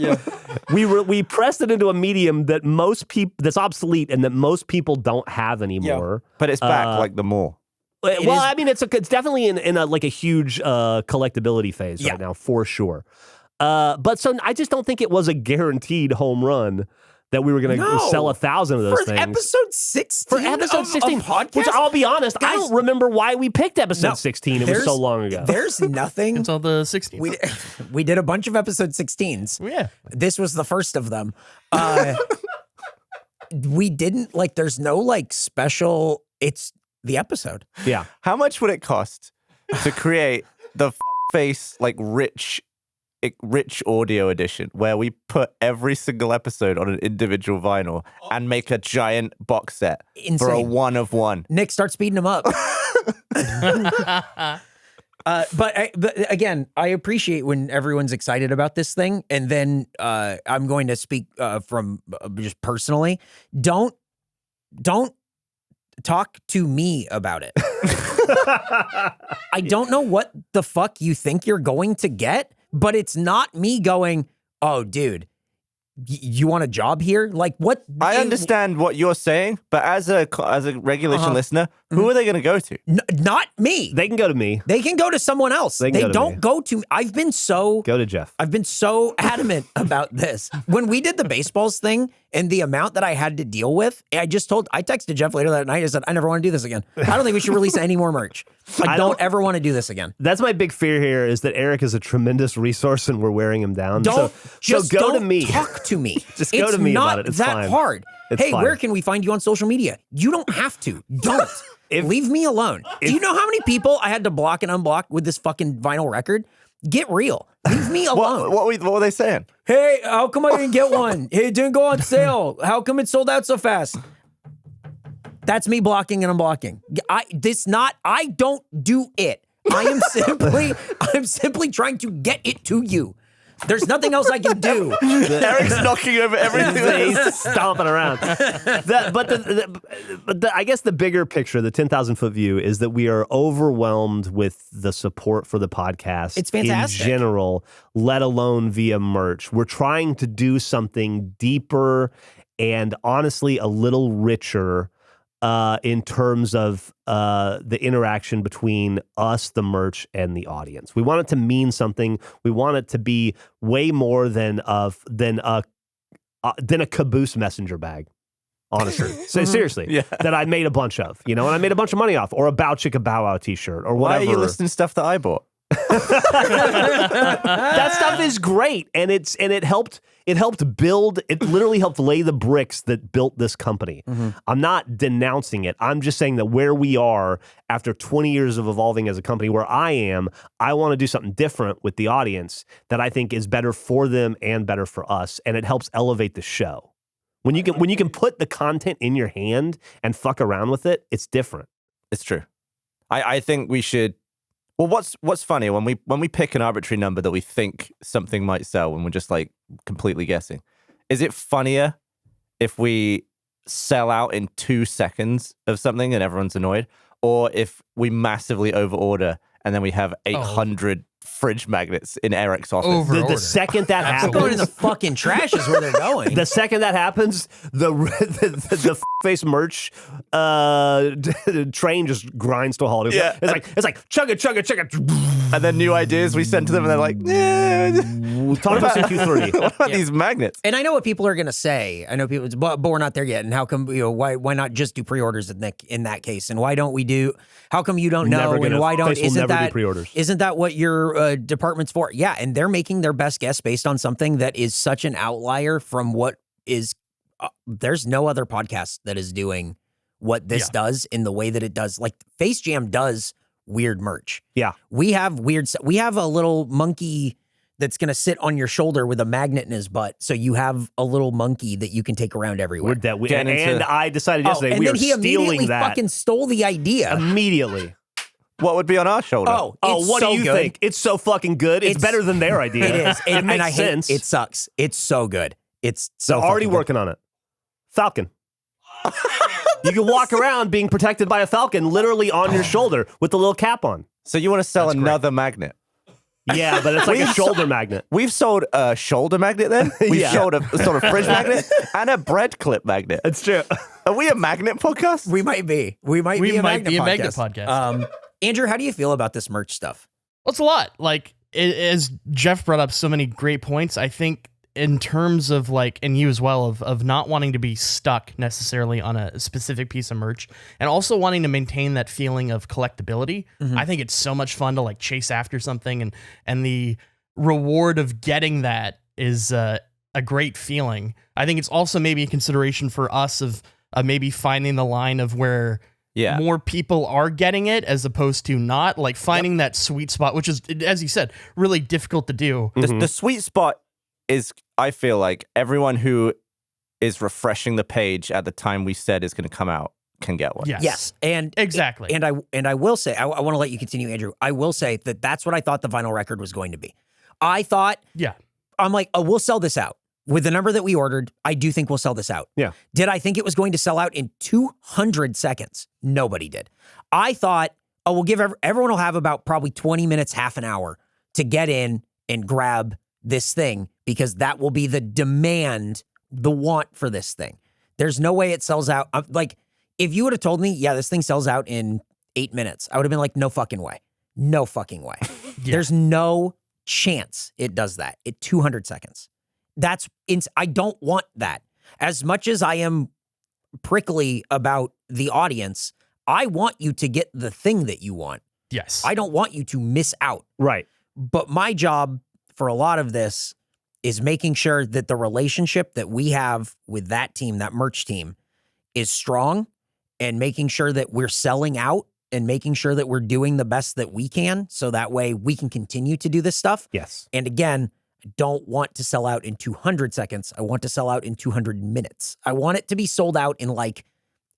[SPEAKER 4] We pressed it into a medium that most people that's obsolete and that most people don't have anymore.
[SPEAKER 3] But it's back like the mall.
[SPEAKER 4] Well, I mean, it's definitely in a like a huge collectability phase right now for sure. But so I just don't think it was a guaranteed home run that we were going to sell 1,000 of those things.
[SPEAKER 2] Episode 16
[SPEAKER 4] For episode 16,
[SPEAKER 2] podcast?
[SPEAKER 4] which I'll be honest, I don't remember why we picked episode 16. It was so long ago.
[SPEAKER 2] There's nothing.
[SPEAKER 1] It's all the 16s.
[SPEAKER 2] We did a bunch of episode 16s.
[SPEAKER 1] Yeah.
[SPEAKER 2] This was the first of them. We didn't there's no special, it's the episode.
[SPEAKER 4] Yeah.
[SPEAKER 3] How much would it cost to create the face rich audio edition where we put every single episode on an individual vinyl and make a giant box set for a 1 of 1?
[SPEAKER 2] Nick, start speeding them up. But again, I appreciate when everyone's excited about this thing. And then I'm going to speak from just personally. Don't talk to me about it. I don't know what the fuck you think you're going to get, but it's not me going, oh, dude, you want a job here? Like what?
[SPEAKER 3] I understand what you're saying, but as a regulation listener, who are they going to go to?
[SPEAKER 2] Not me.
[SPEAKER 4] They can go to me.
[SPEAKER 2] They can go to someone else. They don't go to me.
[SPEAKER 4] Go to Jeff.
[SPEAKER 2] I've been so adamant about this. When we did the baseballs thing and the amount that I had to deal with, I texted Jeff later that night. I said, I never want to do this again. I don't think we should release any more merch. I don't ever want to do this again.
[SPEAKER 4] That's my big fear here is that Eric is a tremendous resource and we're wearing him down.
[SPEAKER 2] Don't
[SPEAKER 4] go to me.
[SPEAKER 2] Talk to me.
[SPEAKER 4] Just go to me about it.
[SPEAKER 2] It's
[SPEAKER 4] It's
[SPEAKER 2] not
[SPEAKER 4] fine.
[SPEAKER 2] that hard.
[SPEAKER 4] It's
[SPEAKER 2] hey,
[SPEAKER 4] fine.
[SPEAKER 2] where can we find you on social media? You don't have to. Don't. Leave me alone. Do you know how many people I had to block and unblock with this fucking vinyl record? Get real. Leave me alone.
[SPEAKER 3] What were they saying?
[SPEAKER 2] Hey, how come I didn't get one? Hey, it didn't go on sale. How come it sold out so fast? That's me blocking and unblocking. I don't do it. I'm simply trying to get it to you. There's nothing else I can do.
[SPEAKER 3] Eric's knocking over everything.
[SPEAKER 4] He's stomping around. But I guess the bigger picture, the 10,000-foot view, is that we are overwhelmed with the support for the podcast.
[SPEAKER 2] It's fantastic.
[SPEAKER 4] In general, let alone via merch. We're trying to do something deeper and honestly a little richer in terms of the interaction between us, the merch, and the audience. We want it to mean something. We want it to be way more than a Caboose messenger bag. Honestly, so seriously, that I made a bunch of, and I made a bunch of money off, or a Bow Chicka Bow Wow t-shirt, or
[SPEAKER 3] Why
[SPEAKER 4] whatever.
[SPEAKER 3] are you listing stuff that I bought?
[SPEAKER 4] That stuff is great, and it helped build. It literally helped lay the bricks that built this company. I'm not denouncing it. I'm just saying that where we are after 20 years of evolving as a company, where I want to do something different with the audience that I think is better for them and better for us, and it helps elevate the show. When you can put the content in your hand and fuck around with it, it's different.
[SPEAKER 3] It's true. I think we should. Well, what's funny when we pick an arbitrary number that we think something might sell when we're just like completely guessing, is it funnier if we sell out in 2 seconds of something and everyone's annoyed, or if we massively overorder and then we have 800 fridge magnets in Eric's office?
[SPEAKER 4] The second that happens,
[SPEAKER 2] Going in the fucking trash is where they're going.
[SPEAKER 4] the second that happens, the face merch train just grinds to a halt.
[SPEAKER 3] Yeah.
[SPEAKER 4] It's like chug it.
[SPEAKER 3] And then new ideas we send to them and they're like,
[SPEAKER 4] We'll talk about Q3.
[SPEAKER 3] what about these magnets?
[SPEAKER 2] And I know what people are going to say. I know people, but we're not there yet. And how come, why not just do pre-orders in that case? And why don't we do, how come you don't know? And why don't, isn't that what your department's for? Yeah. And they're making their best guess based on something that is such an outlier from what is, there's no other podcast that is doing what this does in the way that it does. Like Face Jam does weird merch.
[SPEAKER 4] Yeah.
[SPEAKER 2] We have a little monkey that's going to sit on your shoulder with a magnet in his butt. So you have a little monkey that you can take around everywhere.
[SPEAKER 4] And I decided yesterday we are stealing that.
[SPEAKER 2] And then he immediately fucking stole the idea.
[SPEAKER 4] Immediately.
[SPEAKER 3] What would be on our shoulder?
[SPEAKER 4] What do you think? It's so fucking good. It's better than their idea.
[SPEAKER 2] It is.
[SPEAKER 4] It makes sense.
[SPEAKER 2] It sucks. It's so good. It's so
[SPEAKER 4] already working on it. Falcon. You can walk around being protected by a falcon literally on your shoulder with the little cap on.
[SPEAKER 3] So you want to sell another magnet?
[SPEAKER 4] Yeah, but it's like a shoulder magnet.
[SPEAKER 3] We've sold a shoulder magnet then. We've sold a fridge magnet and a bread clip magnet.
[SPEAKER 4] It's true.
[SPEAKER 3] Are we a magnet podcast?
[SPEAKER 2] We might be. We might be a magnet
[SPEAKER 1] podcast.
[SPEAKER 2] Andrew, how do you feel about this merch stuff?
[SPEAKER 1] Well, it's a lot. Like, as Jeff brought up so many great points, I think in terms of like, and you as well, of not wanting to be stuck necessarily on a specific piece of merch and also wanting to maintain that feeling of collectability. I think it's so much fun to like chase after something, and the reward of getting that is a great feeling. I think it's also maybe a consideration for us of maybe finding the line of where more people are getting it as opposed to not, like finding that sweet spot, which is, as you said, really difficult to do.
[SPEAKER 3] The sweet spot is, I feel like, everyone who is refreshing the page at the time we said is going to come out can get one.
[SPEAKER 2] Yes. And
[SPEAKER 1] exactly.
[SPEAKER 2] And I will say, I want to let you continue, Andrew. I will say that that's what I thought the vinyl record was going to be. I thought, I'm like, oh, we'll sell this out. With the number that we ordered, I do think we'll sell this out.
[SPEAKER 4] Yeah.
[SPEAKER 2] Did I think it was going to sell out in 200 seconds? Nobody did. I thought, oh, we'll give everyone will have about probably 20 minutes, half an hour to get in and grab this thing, because that will be the demand, the want for this thing. There's no way it sells out. Like, if you would have told me, this thing sells out in 8 minutes, I would have been like, no fucking way. No fucking way. There's no chance it does that in 200 seconds. I don't want that. As much as I am prickly about the audience, I want you to get the thing that you want.
[SPEAKER 1] Yes.
[SPEAKER 2] I don't want you to miss out.
[SPEAKER 4] Right.
[SPEAKER 2] But my job for a lot of this is making sure that the relationship that we have with that team, that merch team, is strong, and making sure that we're selling out and making sure that we're doing the best that we can, so that way we can continue to do this stuff.
[SPEAKER 4] Yes.
[SPEAKER 2] And again, I don't want to sell out in 200 seconds. I want to sell out in 200 minutes. I want it to be sold out in like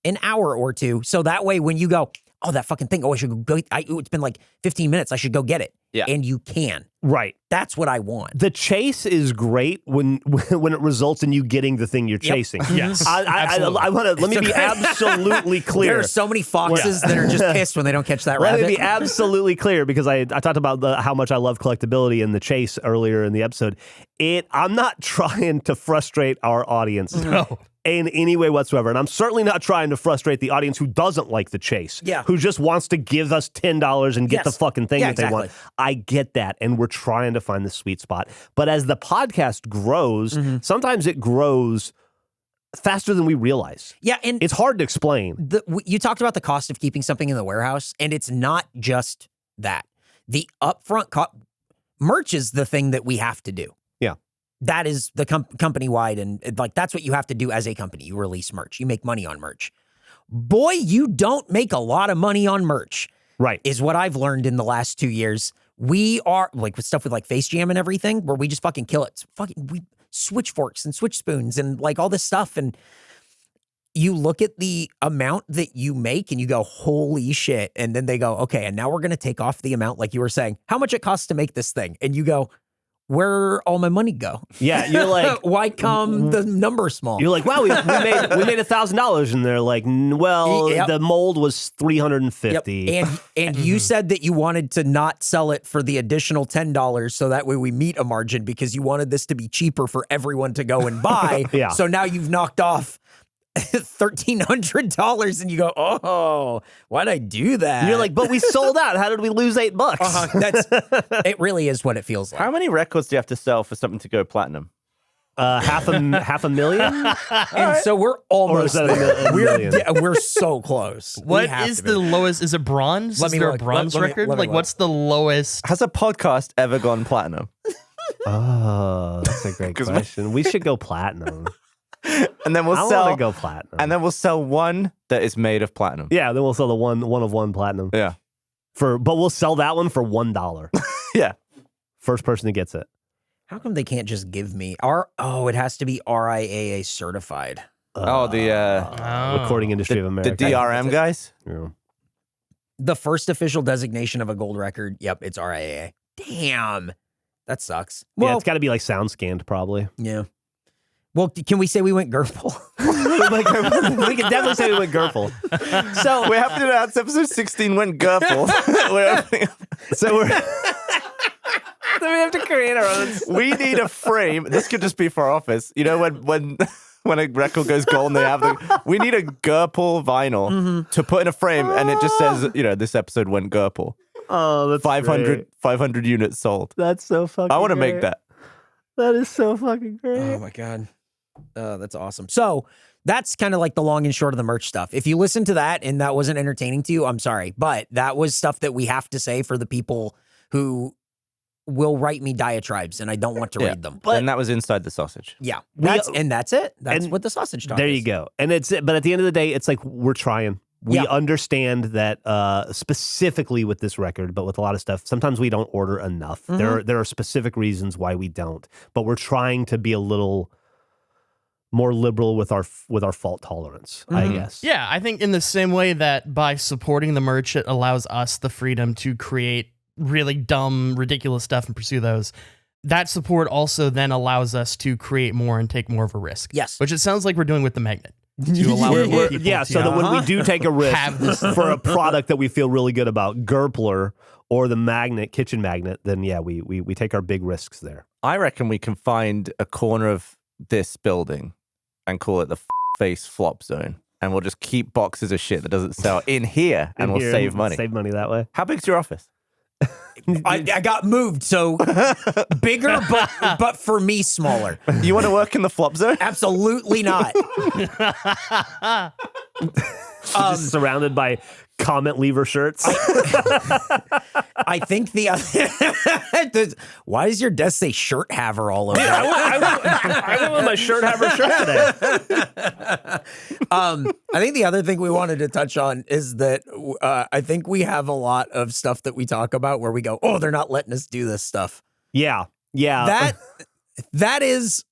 [SPEAKER 2] an hour or two. So that way when you go, oh, that fucking thing, I should go, it's been like 15 minutes, I should go get it.
[SPEAKER 3] Yeah.
[SPEAKER 2] And you can.
[SPEAKER 4] Right.
[SPEAKER 2] That's what I want.
[SPEAKER 4] The chase is great when it results in you getting the thing you're chasing.
[SPEAKER 1] Yes.
[SPEAKER 4] Let me be absolutely clear.
[SPEAKER 2] There are so many foxes that are just pissed when they don't catch that rabbit.
[SPEAKER 4] Let me be absolutely clear, because I talked about how much I love collectability in the chase earlier in the episode. I'm not trying to frustrate our audience.
[SPEAKER 1] No.
[SPEAKER 4] In any way whatsoever. And I'm certainly not trying to frustrate the audience who doesn't like the chase.
[SPEAKER 2] Yeah.
[SPEAKER 4] Who just wants to give us $10 and get the fucking thing that they want.
[SPEAKER 2] Exactly.
[SPEAKER 4] I get that. And we're trying to find the sweet spot. But as the podcast grows, sometimes it grows faster than we realize.
[SPEAKER 2] Yeah. And
[SPEAKER 4] it's hard to explain.
[SPEAKER 2] You talked about the cost of keeping something in the warehouse, and it's not just that. the upfront merch is the thing that we have to do.
[SPEAKER 4] Yeah.
[SPEAKER 2] That is the company-wide, and like that's what you have to do as a company. You release merch. You make money on merch. Boy, you don't make a lot of money on merch.
[SPEAKER 4] Right.
[SPEAKER 2] Is what I've learned in the last 2 years. We are like with stuff with like Face Jam and everything, where we just fucking kill it. We switch forks and switch spoons and like all this stuff. And you look at the amount that you make and you go, holy shit. And then they go, okay, and now we're going to take off the amount, like you were saying, how much it costs to make this thing. And you go, where all my money go?
[SPEAKER 4] Yeah, you're like,
[SPEAKER 2] why come the number small?
[SPEAKER 4] You're like, wow, we made $1,000, and they're like, well,
[SPEAKER 2] Yep.
[SPEAKER 4] the mold was $350.
[SPEAKER 2] Yep. And you said that you wanted to not sell it for the additional $10, so that way we meet a margin because you wanted this to be cheaper for everyone to go and buy.
[SPEAKER 4] Yeah.
[SPEAKER 2] So now you've knocked off $1,300, and you go, oh, why'd I do that?
[SPEAKER 4] You're like, but we sold out. How did we lose $8?
[SPEAKER 2] It really is what it feels like.
[SPEAKER 3] How many records do you have to sell for something to go platinum?
[SPEAKER 4] half a million?
[SPEAKER 2] And so we're almost
[SPEAKER 4] Or is that a million?
[SPEAKER 2] we're so close.
[SPEAKER 1] What is the lowest? Is it bronze?
[SPEAKER 2] Let
[SPEAKER 1] Is
[SPEAKER 2] me
[SPEAKER 1] there
[SPEAKER 2] look.
[SPEAKER 1] a bronze
[SPEAKER 2] Let me-
[SPEAKER 1] record?
[SPEAKER 2] let me
[SPEAKER 1] Like,
[SPEAKER 2] look.
[SPEAKER 1] what's the lowest?
[SPEAKER 3] Has a podcast ever gone platinum?
[SPEAKER 4] Oh, that's a great question. We should go platinum.
[SPEAKER 3] And then we'll
[SPEAKER 4] I
[SPEAKER 3] sell.
[SPEAKER 4] want to go platinum.
[SPEAKER 3] And then we'll sell one that is made of platinum.
[SPEAKER 4] yeah, then we'll sell the one of one platinum.
[SPEAKER 3] Yeah.
[SPEAKER 4] But we'll sell that one for $1.
[SPEAKER 3] Yeah.
[SPEAKER 4] First person that gets it.
[SPEAKER 2] How come they can't just give me it has to be RIAA certified.
[SPEAKER 4] Recording Industry of
[SPEAKER 3] The
[SPEAKER 4] America.
[SPEAKER 3] DRM guys?
[SPEAKER 4] Yeah.
[SPEAKER 2] The first official designation of a gold record. Yep, it's RIAA. Damn. That sucks.
[SPEAKER 4] Yeah,
[SPEAKER 2] Well,
[SPEAKER 4] it's got to be like sound scanned probably.
[SPEAKER 2] yeah. Well, can we say we went Gerpel?
[SPEAKER 4] We can definitely say we went Gerpel.
[SPEAKER 3] So we're happy to announce episode 16 went Gerpel.
[SPEAKER 4] So we have to create our own.
[SPEAKER 3] We need a frame. This could just be for our office. You know, when a record goes gold and they have we need a Gerpel vinyl to put in a frame, and it just says, this episode went Gerpel.
[SPEAKER 4] Oh, that's
[SPEAKER 3] 500 units sold.
[SPEAKER 4] That's so fucking
[SPEAKER 3] I want to
[SPEAKER 4] great.
[SPEAKER 3] make that.
[SPEAKER 4] That is so fucking great.
[SPEAKER 2] Oh my God. That's awesome. So that's kind of like the long and short of the merch stuff. If you listen to that and that wasn't entertaining to you, I'm sorry. But that was stuff that we have to say for the people who will write me diatribes and I don't want to read them.
[SPEAKER 3] And that was inside the sausage.
[SPEAKER 2] Yeah. That's it. That's
[SPEAKER 4] and
[SPEAKER 2] what the sausage talk
[SPEAKER 4] There
[SPEAKER 2] is.
[SPEAKER 4] you go. And but at the end of the day, it's like we're trying. We understand that specifically with this record, but with a lot of stuff, sometimes we don't order enough. There are specific reasons why we don't, but we're trying to be a little more liberal with our fault tolerance, I guess.
[SPEAKER 1] Yeah, I think in the same way that by supporting the merch, it allows us the freedom to create really dumb, ridiculous stuff and pursue those. That support also then allows us to create more and take more of a risk.
[SPEAKER 2] Yes.
[SPEAKER 1] Which it sounds like we're doing with the magnet. To allow more people to,
[SPEAKER 4] So that when we do take a risk
[SPEAKER 1] have this
[SPEAKER 4] for a product that we feel really good about, Gerpler or the kitchen magnet, then yeah, we take our big risks there.
[SPEAKER 3] I reckon we can find a corner of this building and call it the face flop zone. And we'll just keep boxes of shit that doesn't sell in here and we'll save money.
[SPEAKER 4] Save money that way.
[SPEAKER 3] How big's your office?
[SPEAKER 2] I got moved, so bigger, but for me, smaller.
[SPEAKER 3] You want to work in the flop zone?
[SPEAKER 2] Absolutely not.
[SPEAKER 4] Just surrounded by comment lever shirts.
[SPEAKER 2] I think the other. Why does your desk say shirt haver all over it?
[SPEAKER 4] I went with my shirt haver shirt today.
[SPEAKER 2] I think the other thing we wanted to touch on is that I think we have a lot of stuff that we talk about where we go, oh, they're not letting us do this stuff.
[SPEAKER 4] Yeah.
[SPEAKER 2] That is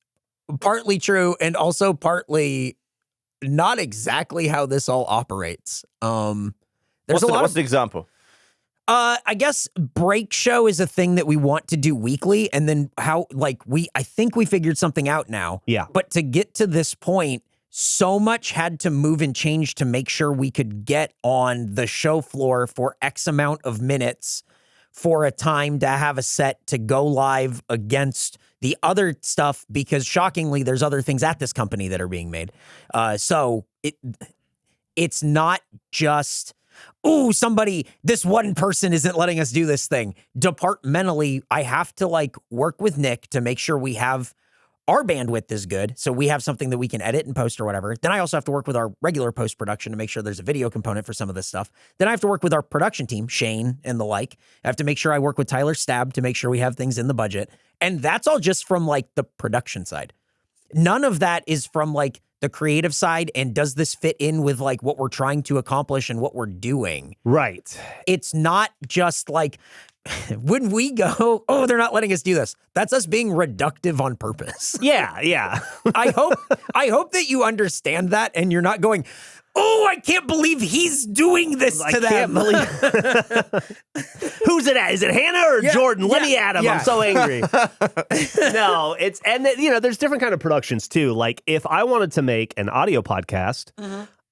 [SPEAKER 2] partly true and also partly not exactly how this all operates. There's
[SPEAKER 3] What's an example?
[SPEAKER 2] I guess break show is a thing that we want to do weekly, and then I think we figured something out now.
[SPEAKER 4] Yeah.
[SPEAKER 2] But to get to this point, so much had to move and change to make sure we could get on the show floor for X amount of minutes for a time to have a set to go live against the other stuff, because shockingly, there's other things at this company that are being made. So it's not just, this one person isn't letting us do this thing. Departmentally, I have to work with Nick to make sure we have
[SPEAKER 5] our bandwidth is good, so we have something that we can edit and post or whatever. Then I also have to work with our regular post-production to make sure there's a video component for some of this stuff. Then I have to work with our production team, Shane and the like. I have to make sure I work with Tyler Stab to make sure we have things in the budget. And that's all just from like the production side. None of that is from like the creative side. And does this fit in with like what we're trying to accomplish and what we're doing?
[SPEAKER 4] Right.
[SPEAKER 5] It's not just like, when we go, oh, they're not letting us do this. That's us being reductive on purpose.
[SPEAKER 4] Yeah.
[SPEAKER 5] I hope that you understand that and you're not going, oh, I can't believe he's doing this to them.
[SPEAKER 4] Who's it at? Is it Hannah or Jordan? Let me at him.
[SPEAKER 5] Yeah.
[SPEAKER 4] I'm so angry. No, there's different kind of productions too. Like if I wanted to make an audio podcast,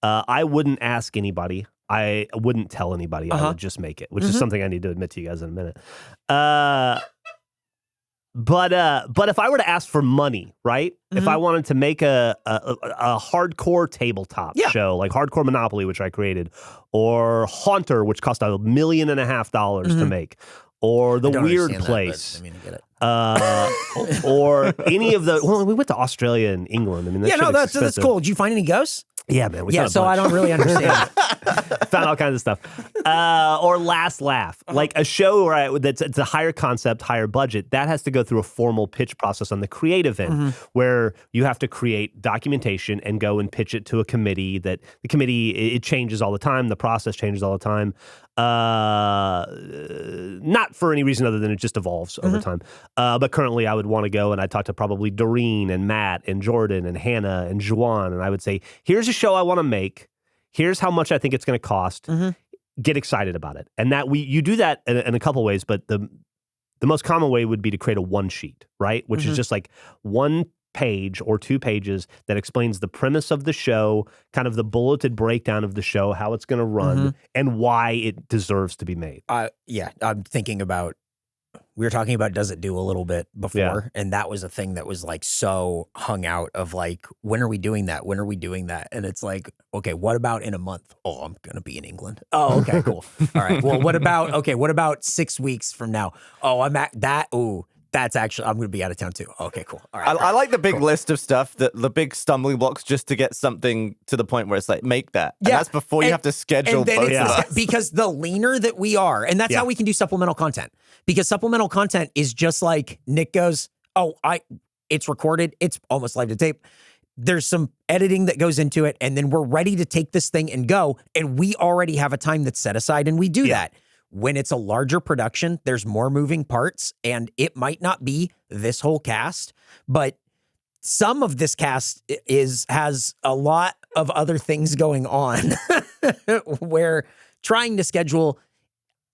[SPEAKER 4] I wouldn't ask anybody. I wouldn't tell anybody. I would just make it, which is something I need to admit to you guys in a minute. But if I were to ask for money, right? If I wanted to make a hardcore tabletop show, like Hardcore Monopoly, which I created, or Haunter, which cost $1.5 million to make, or The Weird Place.
[SPEAKER 5] I get it.
[SPEAKER 4] Or any of the, well, we went to Australia and England. I mean,
[SPEAKER 5] that's cool. Did you find any ghosts?
[SPEAKER 4] Yeah, man.
[SPEAKER 5] I don't really understand.
[SPEAKER 4] Found all kinds of stuff. Or Last Laugh, like a show that's it's a higher concept, higher budget. That has to go through a formal pitch process on the creative end, where you have to create documentation and go and pitch it to a committee. That the committee it changes all the time. The process changes all the time. Not for any reason other than it just evolves over time. But currently, I would want to go and I'd talk to probably Doreen and Matt and Jordan and Hannah and Juan, and I would say, here's a show I want to make. Here's how much I think it's going to cost. Get excited about it. And that you do that in a couple ways, but the most common way would be to create a one sheet, right? Which is just like one page or 2 pages that explains the premise of the show, kind of the bulleted breakdown of the show, how it's going to run, and why it deserves to be made.
[SPEAKER 5] I'm thinking about, we were talking about Does It Do a little bit before, and that was a thing that was like so hung out of like, when are we doing that? When are we doing that? And it's like, okay, what about in a month? Oh, I'm going to be in England. Oh, okay, cool. All right. Well, what about 6 weeks from now? Oh, I'm at that. Ooh, that's actually, I'm going to be out of town too. Okay, cool. All right.
[SPEAKER 3] I like the big list of stuff, the big stumbling blocks, just to get something to the point where it's like, make that. And that's before you have to schedule both of us.
[SPEAKER 5] Because the leaner that we are, and that's how we can do supplemental content. Because supplemental content is just like Nick goes, it's recorded. It's almost live to tape. There's some editing that goes into it. And then we're ready to take this thing and go. And we already have a time that's set aside and we do that. When it's a larger production, there's more moving parts, and it might not be this whole cast, but some of this cast has a lot of other things going on where trying to schedule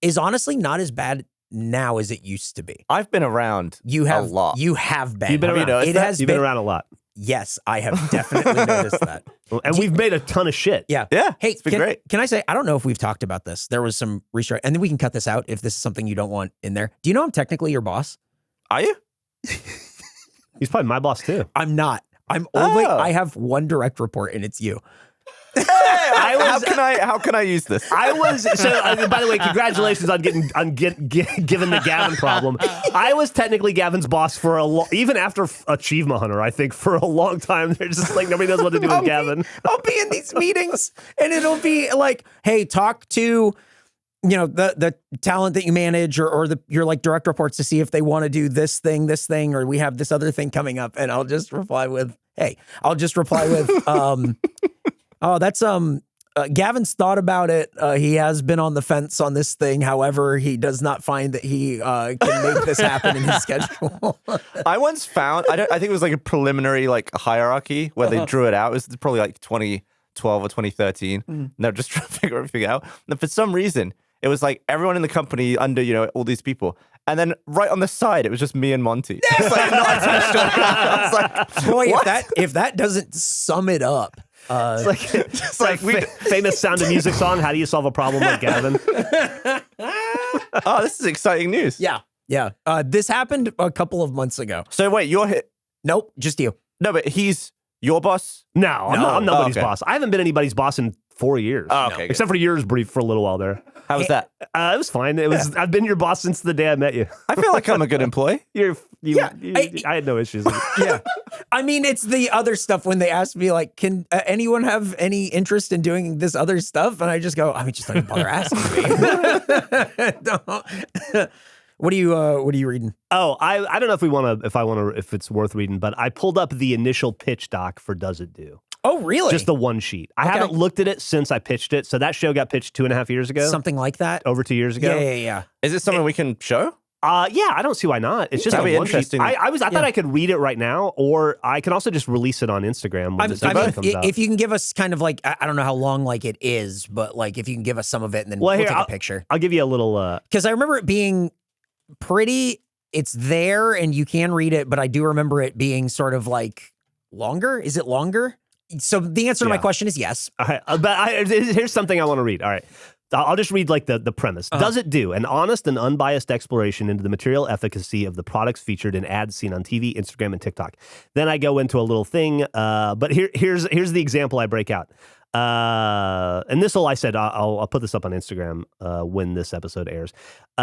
[SPEAKER 5] is honestly not as bad now as it used to be.
[SPEAKER 3] I've been around a lot.
[SPEAKER 5] You have been.
[SPEAKER 4] You've been around.
[SPEAKER 5] You've
[SPEAKER 4] been around a lot.
[SPEAKER 5] Yes, I have definitely noticed that.
[SPEAKER 4] And we've made a ton of shit.
[SPEAKER 5] Yeah.
[SPEAKER 3] Yeah.
[SPEAKER 5] Hey,
[SPEAKER 3] it's been great.
[SPEAKER 5] Can I say, I don't know if we've talked about this. There was some research, and then we can cut this out if this is something you don't want in there. Do you know I'm technically your boss?
[SPEAKER 3] Are you?
[SPEAKER 4] He's probably my boss too.
[SPEAKER 5] I'm not. I'm only, I have one direct report, and it's you.
[SPEAKER 3] How can I use this?
[SPEAKER 4] By the way, congratulations on given the Gavin problem. I was technically Gavin's boss for even after Achievement Hunter. I think for a long time, they're just like nobody knows what to do with Gavin.
[SPEAKER 5] I'll be in these meetings, and it'll be like, "Hey, talk to the talent that you manage, or your like direct reports to see if they want to do this thing, or we have this other thing coming up." And I'll just reply with, "Oh, that's Gavin's thought about it. He has been on the fence on this thing. However, he does not find that he can make this happen in his schedule."
[SPEAKER 3] I once found, I think it was like a preliminary like hierarchy where they drew it out. It was probably like 2012 or 2013. And they're just trying to figure everything out. And for some reason, it was like everyone in the company under, all these people. And then right on the side, it was just me and Monty. It's like not attached to it. I was like,
[SPEAKER 5] boy,
[SPEAKER 3] what?
[SPEAKER 5] if that doesn't sum it up.
[SPEAKER 4] It's like famous Sound of Music song. How do you solve a problem like Gavin?
[SPEAKER 3] Oh, this is exciting news.
[SPEAKER 5] Yeah. This happened a couple of months ago.
[SPEAKER 3] So wait, you're hit.
[SPEAKER 5] Nope, just you.
[SPEAKER 3] No, but he's your boss?
[SPEAKER 4] No, I'm nobody's boss. I haven't been anybody's boss in 4 years.
[SPEAKER 3] Oh, okay.
[SPEAKER 4] Except for yours, brief for a little while there.
[SPEAKER 3] How was that?
[SPEAKER 4] It was fine. It was. I've been your boss since the day I met you.
[SPEAKER 3] I feel like I'm a good employee.
[SPEAKER 4] I had no issues.
[SPEAKER 5] Yeah. I mean, it's the other stuff when they ask me, like, can anyone have any interest in doing this other stuff? And I just go, I mean, just don't even bother asking me. Don't. What are you reading?
[SPEAKER 4] Oh, I don't know if it's worth reading, but I pulled up the initial pitch doc for Does It Do?
[SPEAKER 5] Oh, really?
[SPEAKER 4] Just the one sheet. I haven't looked at it since I pitched it. So that show got pitched 2.5 years ago.
[SPEAKER 5] Something like that.
[SPEAKER 4] Over 2 years ago.
[SPEAKER 5] Yeah.
[SPEAKER 3] Is it something we can show?
[SPEAKER 4] Yeah, I don't see why not. It's just
[SPEAKER 3] That'd
[SPEAKER 4] a
[SPEAKER 3] be
[SPEAKER 4] one sheet.
[SPEAKER 3] interesting.
[SPEAKER 4] I thought I could read it right now, or I can also just release it on Instagram when this comes up.
[SPEAKER 5] If you can give us kind of like, I don't know how long like it is, but like if you can give us some of it and then
[SPEAKER 4] Well,
[SPEAKER 5] we'll
[SPEAKER 4] here,
[SPEAKER 5] take a picture.
[SPEAKER 4] I'll give you a little.
[SPEAKER 5] Because I remember it being pretty, it's there and you can read it, but I do remember it being sort of like longer. Is it longer? So the answer to my question is yes.
[SPEAKER 4] Here's something I want to read. All right. I'll just read like the premise. Does It Do? An honest and unbiased exploration into the material efficacy of the products featured in ads seen on TV, Instagram, and TikTok. Then I go into a little thing, but here's the example I break out. And this I said, I'll put this up on Instagram when this episode airs.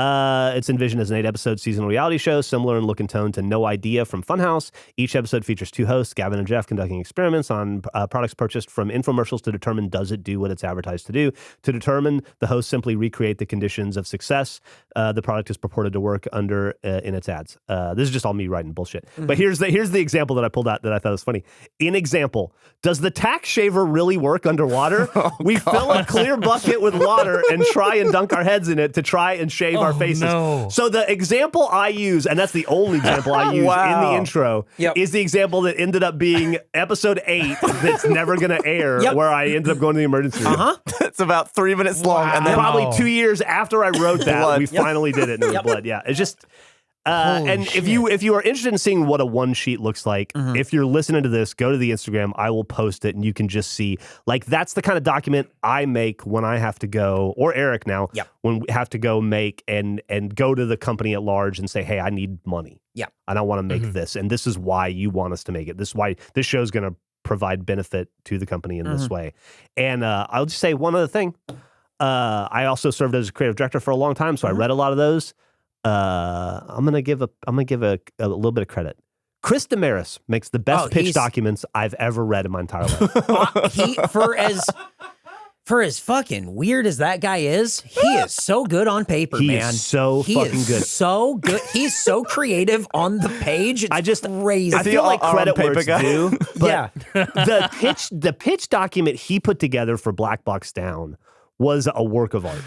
[SPEAKER 4] It's envisioned as an 8-episode seasonal reality show, similar in look and tone to No Idea from Funhouse. Each episode features 2 hosts, Gavin and Jeff, conducting experiments on products purchased from infomercials to determine does it do what it's advertised to do. To determine, the hosts simply recreate the conditions of success the product is purported to work under in its ads. This is just all me writing bullshit. Mm-hmm. But here's the example that I pulled out that I thought was funny. In example, does the tack shaver really work underwater? We fill a clear bucket with water and try and dunk our heads in it to try and shave our faces.
[SPEAKER 1] No.
[SPEAKER 4] So the example I use, and that's the only example I use in the intro, is the example that ended up being episode 8 that's never going to air, where I ended up going to the emergency room.
[SPEAKER 3] It's about 3 minutes long. And then
[SPEAKER 4] probably 2 years after I wrote that, we finally did it, and it was blood. Yeah, it's just... and if you are interested in seeing what a one sheet looks like, if you're listening to this, go to the Instagram. I will post it, and you can just see, like, that's the kind of document I make when I have to go, or Eric now, when we have to go make and go to the company at large and say, hey, I need money. Yeah, and I want to make this, and this is why you want us to make it. This is why this show's going to provide benefit to the company in this way. And I'll just say one other thing. I also served as a creative director for a long time, so I read a lot of those. I'm gonna give a little bit of credit. Chris Damaris makes the best pitch documents I've ever read in my entire life.
[SPEAKER 5] For as fucking weird as that guy is, he is so good on paper, man.
[SPEAKER 4] He is so fucking good.
[SPEAKER 5] So good. He's so creative on the page. It's crazy.
[SPEAKER 4] I feel like credit where it's due. But
[SPEAKER 5] Yeah.
[SPEAKER 4] the pitch document he put together for Black Box Down was a work of art.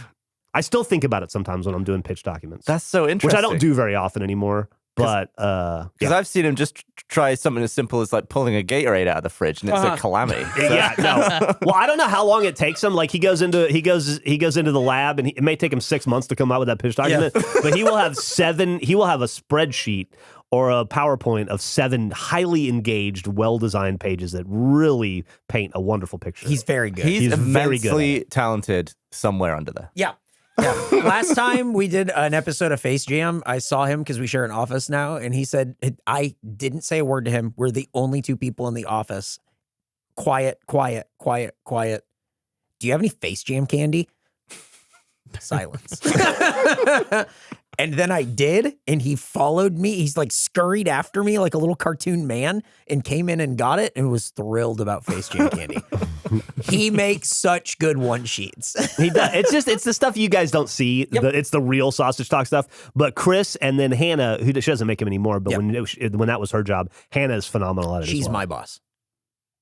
[SPEAKER 4] I still think about it sometimes when I'm doing pitch documents.
[SPEAKER 3] That's so interesting.
[SPEAKER 4] Which I don't do very often anymore. But
[SPEAKER 3] because I've seen him just try something as simple as like pulling a Gatorade out of the fridge, and it's a calamity. So.
[SPEAKER 4] Yeah, no. Well, I don't know how long it takes him. Like he goes into the lab, and it may take him 6 months to come out with that pitch document. But he will have a spreadsheet or a PowerPoint of 7 highly engaged, well-designed pages that really paint a wonderful picture.
[SPEAKER 5] He's very good.
[SPEAKER 3] He's
[SPEAKER 4] very good.
[SPEAKER 3] immensely talented somewhere under there.
[SPEAKER 5] Yeah. Yeah. Last time we did an episode of Face Jam, I saw him because we share an office now, and he said, I didn't say a word to him. We're the only 2 people in the office. Quiet, quiet, quiet, quiet. Do you have any Face Jam candy? Silence. And then I did, and he followed me. He's like scurried after me like a little cartoon man and came in and got it and was thrilled about Face Jam candy. He makes such good one sheets.
[SPEAKER 4] He does. It's the stuff you guys don't see. It's the real Sausage Talk stuff. But Chris and then Hannah, she doesn't make him anymore, but when that was her job, Hannah is phenomenal at it.
[SPEAKER 5] She's
[SPEAKER 4] as well.
[SPEAKER 5] my boss.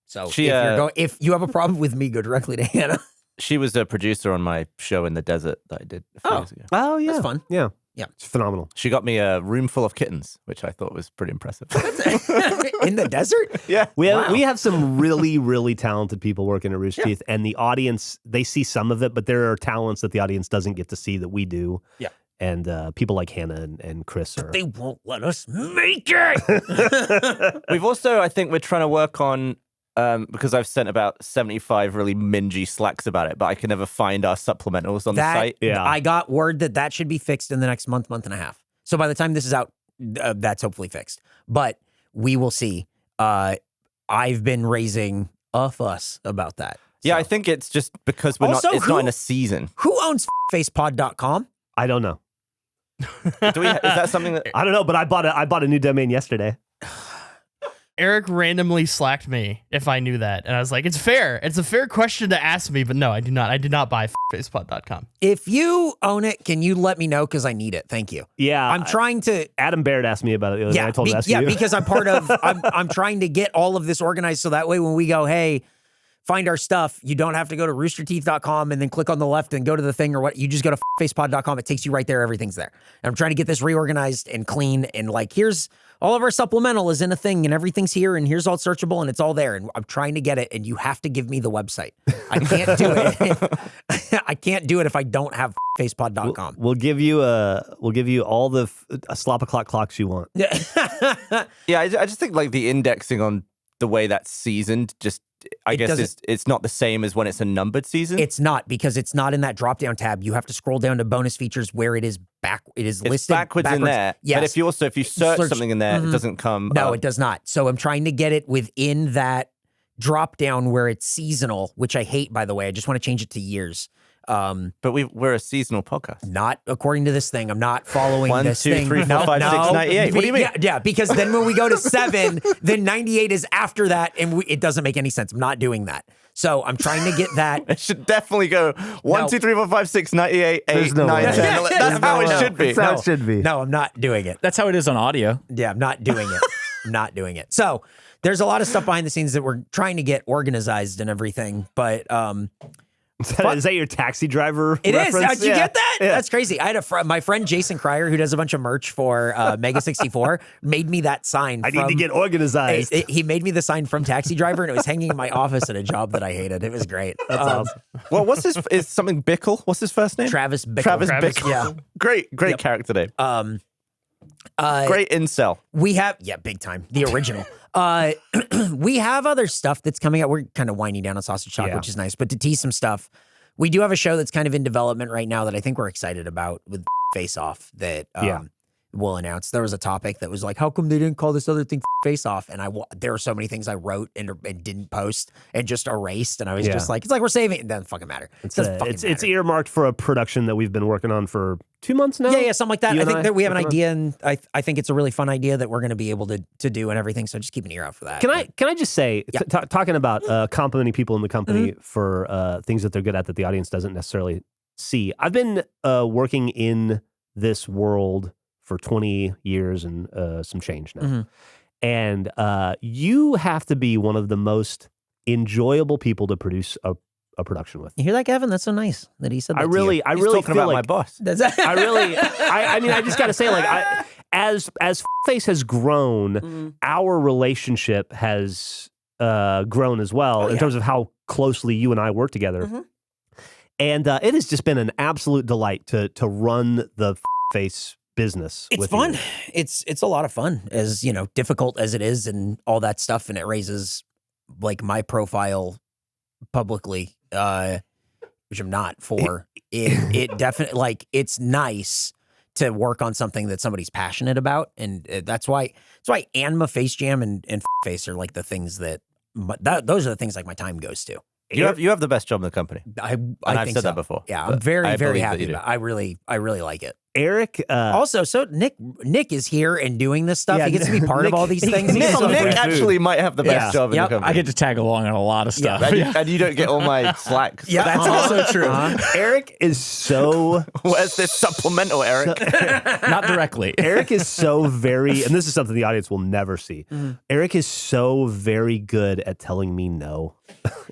[SPEAKER 5] So
[SPEAKER 3] She,
[SPEAKER 5] if you have a problem with me, go directly to Hannah.
[SPEAKER 3] She was a producer on my show in the desert that I did a few years ago.
[SPEAKER 4] Oh, yeah.
[SPEAKER 5] That's fun.
[SPEAKER 4] Yeah.
[SPEAKER 5] Yeah.
[SPEAKER 4] It's phenomenal.
[SPEAKER 3] She got me a room full of kittens, which I thought was pretty impressive.
[SPEAKER 5] In the desert?
[SPEAKER 3] Yeah.
[SPEAKER 4] We have some really, really talented people working at Rooster Teeth, and the audience, they see some of it, but there are talents that the audience doesn't get to see that we do. Yeah. And people like Hannah and Chris are...
[SPEAKER 5] They won't let us make it!
[SPEAKER 3] We've also, I think we're trying to work on, because I've sent about 75 really mingy slacks about it, but I can never find our supplementals on the site.
[SPEAKER 4] Yeah.
[SPEAKER 5] I got word that should be fixed in the next month and a half. So by the time this is out, that's hopefully fixed. But we will see. I've been raising a fuss about that.
[SPEAKER 3] Yeah, I think it's just because we're
[SPEAKER 5] Also,
[SPEAKER 3] not. It's not in a season.
[SPEAKER 5] Who owns facepod.com?
[SPEAKER 4] I don't know.
[SPEAKER 3] Is that something that?
[SPEAKER 4] I don't know, but I bought a new domain yesterday.
[SPEAKER 1] Eric randomly slacked me if I knew that. And I was like, it's fair. It's a fair question to ask me, but no, I do not. I did not buy facepod.com.
[SPEAKER 5] If you own it, can you let me know? Because I need it. Thank you.
[SPEAKER 4] Yeah,
[SPEAKER 5] I'm trying to.
[SPEAKER 4] Adam Baird asked me about it the other day. I told him to ask you.
[SPEAKER 5] Because I'm part of. I'm trying to get all of this organized so that way when we go, hey, find our stuff, you don't have to go to roosterteeth.com and then click on the left and go to the thing or what. You just go to facepod.com. It takes you right there. Everything's there. And I'm trying to get this reorganized and clean. And like, here's all of our supplemental is in a thing and everything's here and here's all searchable and it's all there. And I'm trying to get it. And you have to give me the website. I can't do it. I can't do it if I don't have facepod.com.
[SPEAKER 4] We'll give you all the slop o'clock clocks you want.
[SPEAKER 3] Yeah, I just think like the indexing on the way that's seasoned just. I guess it's not the same as when it's a numbered season.
[SPEAKER 5] It's not because it's not in that drop down tab. You have to scroll down to bonus features where it is back. It is
[SPEAKER 3] it's
[SPEAKER 5] listed
[SPEAKER 3] backwards in there.
[SPEAKER 5] Yes.
[SPEAKER 3] But if you search something in there, it doesn't come.
[SPEAKER 5] No, it does not. So I'm trying to get it within that drop down where it's seasonal, which I hate, by the way. I just want to change it to years.
[SPEAKER 3] But we're a seasonal podcast.
[SPEAKER 5] Not according to this thing. I'm not following
[SPEAKER 3] 1,
[SPEAKER 5] this
[SPEAKER 3] 2,
[SPEAKER 5] thing.
[SPEAKER 3] 3, 4, 5, 6, 98. What do you mean?
[SPEAKER 5] Yeah, because then when we go to 7, then 98 is after that, and it doesn't make any sense. I'm not doing that. So I'm trying to get that.
[SPEAKER 3] It should definitely go 1, 2, 3, 4, 5, 6, 98, 8,
[SPEAKER 4] no
[SPEAKER 3] 9,
[SPEAKER 4] way.
[SPEAKER 3] 10. That's how it should be.
[SPEAKER 4] That's how it should be.
[SPEAKER 5] No, I'm not doing it.
[SPEAKER 6] That's how it is on audio.
[SPEAKER 5] Yeah, I'm not doing it. I'm not doing it. So there's a lot of stuff behind the scenes that we're trying to get organized and everything, but
[SPEAKER 4] Is that your taxi driver
[SPEAKER 5] it
[SPEAKER 4] reference?
[SPEAKER 5] is. How'd you get that?
[SPEAKER 4] Yeah.
[SPEAKER 5] That's crazy. I had my friend Jason Cryer, who does a bunch of merch for Mega 64, made me that sign.
[SPEAKER 4] I need to get organized.
[SPEAKER 5] He made me the sign from Taxi Driver, and it was hanging in my office at a job that I hated. It was great.
[SPEAKER 4] That's awesome.
[SPEAKER 3] Well, what's his? Is something Bickle? What's his first name?
[SPEAKER 5] Travis Bickle.
[SPEAKER 3] Travis
[SPEAKER 1] Travis.
[SPEAKER 3] Bickle.
[SPEAKER 5] Yeah.
[SPEAKER 3] Great
[SPEAKER 5] Yep.
[SPEAKER 3] character name.
[SPEAKER 5] Uh,
[SPEAKER 3] Great incel.
[SPEAKER 5] We have, big time, the original. We have other stuff that's coming out. We're kind of winding down on Sausage Talk,
[SPEAKER 4] Yeah.
[SPEAKER 5] which is nice. But to tease some stuff, we do have a show that's kind of in development right now that I think we're excited about with Face Off that we'll announce. There was a topic that was like, how come they didn't call this other thing Face Off? And there are so many things I wrote and didn't post and just erased. And I was just like, it's like we're saving it. It doesn't fucking matter.
[SPEAKER 4] It's earmarked for a production that we've been working on for 2 months now.
[SPEAKER 5] Yeah, something like that.
[SPEAKER 4] You
[SPEAKER 5] I
[SPEAKER 4] and
[SPEAKER 5] think that we have an
[SPEAKER 4] working on?
[SPEAKER 5] idea, and I think it's a really fun idea that we're going to be able to do and everything. So just keep an ear out for that.
[SPEAKER 4] Can I just say, talking about complimenting people in the company for things that they're good at that the audience doesn't necessarily see. I've been working in this world for 20 years and some change now. And you have to be one of the most enjoyable people to produce a production with.
[SPEAKER 5] You hear that, Gavin? That's so nice that he said that.
[SPEAKER 3] He's
[SPEAKER 4] really
[SPEAKER 3] talking
[SPEAKER 4] feel
[SPEAKER 3] about
[SPEAKER 4] like
[SPEAKER 3] my boss.
[SPEAKER 4] I mean, I just got to say, like, as Face has grown, our relationship has grown as well in terms of how closely you and I work together. And it has just been an absolute delight to run the Face business.
[SPEAKER 5] It's
[SPEAKER 4] with
[SPEAKER 5] fun.
[SPEAKER 4] you.
[SPEAKER 5] It's a lot of fun, as difficult as it is, and all that stuff, and it raises like my profile publicly, which I'm not for. It definitely, like, it's nice to work on something that somebody's passionate about, and that's why Anima, Face Jam, and Face are like the things that those are the things like my time goes to.
[SPEAKER 3] You have the best job in the company.
[SPEAKER 5] I've
[SPEAKER 3] said that before.
[SPEAKER 5] Yeah, I'm very
[SPEAKER 3] I
[SPEAKER 5] very
[SPEAKER 3] believe that
[SPEAKER 5] happy
[SPEAKER 3] you do.
[SPEAKER 5] about it. I really like it.
[SPEAKER 4] Eric,
[SPEAKER 5] Also, so Nick is here and doing this stuff.
[SPEAKER 4] Yeah,
[SPEAKER 5] he gets to be part
[SPEAKER 4] Nick-
[SPEAKER 5] of all these things.
[SPEAKER 4] Nick-
[SPEAKER 5] He's so
[SPEAKER 3] Nick
[SPEAKER 5] great.
[SPEAKER 3] actually might have the best job in the company.
[SPEAKER 6] I get to tag along on a lot of stuff.
[SPEAKER 3] and you don't get all my slack.
[SPEAKER 5] Yeah,
[SPEAKER 6] That's also true.
[SPEAKER 4] Eric is so
[SPEAKER 3] Where's this supplemental, Eric?
[SPEAKER 6] Not directly.
[SPEAKER 4] Eric is so very, and this is something the audience will never see. Eric is so very good at telling me no.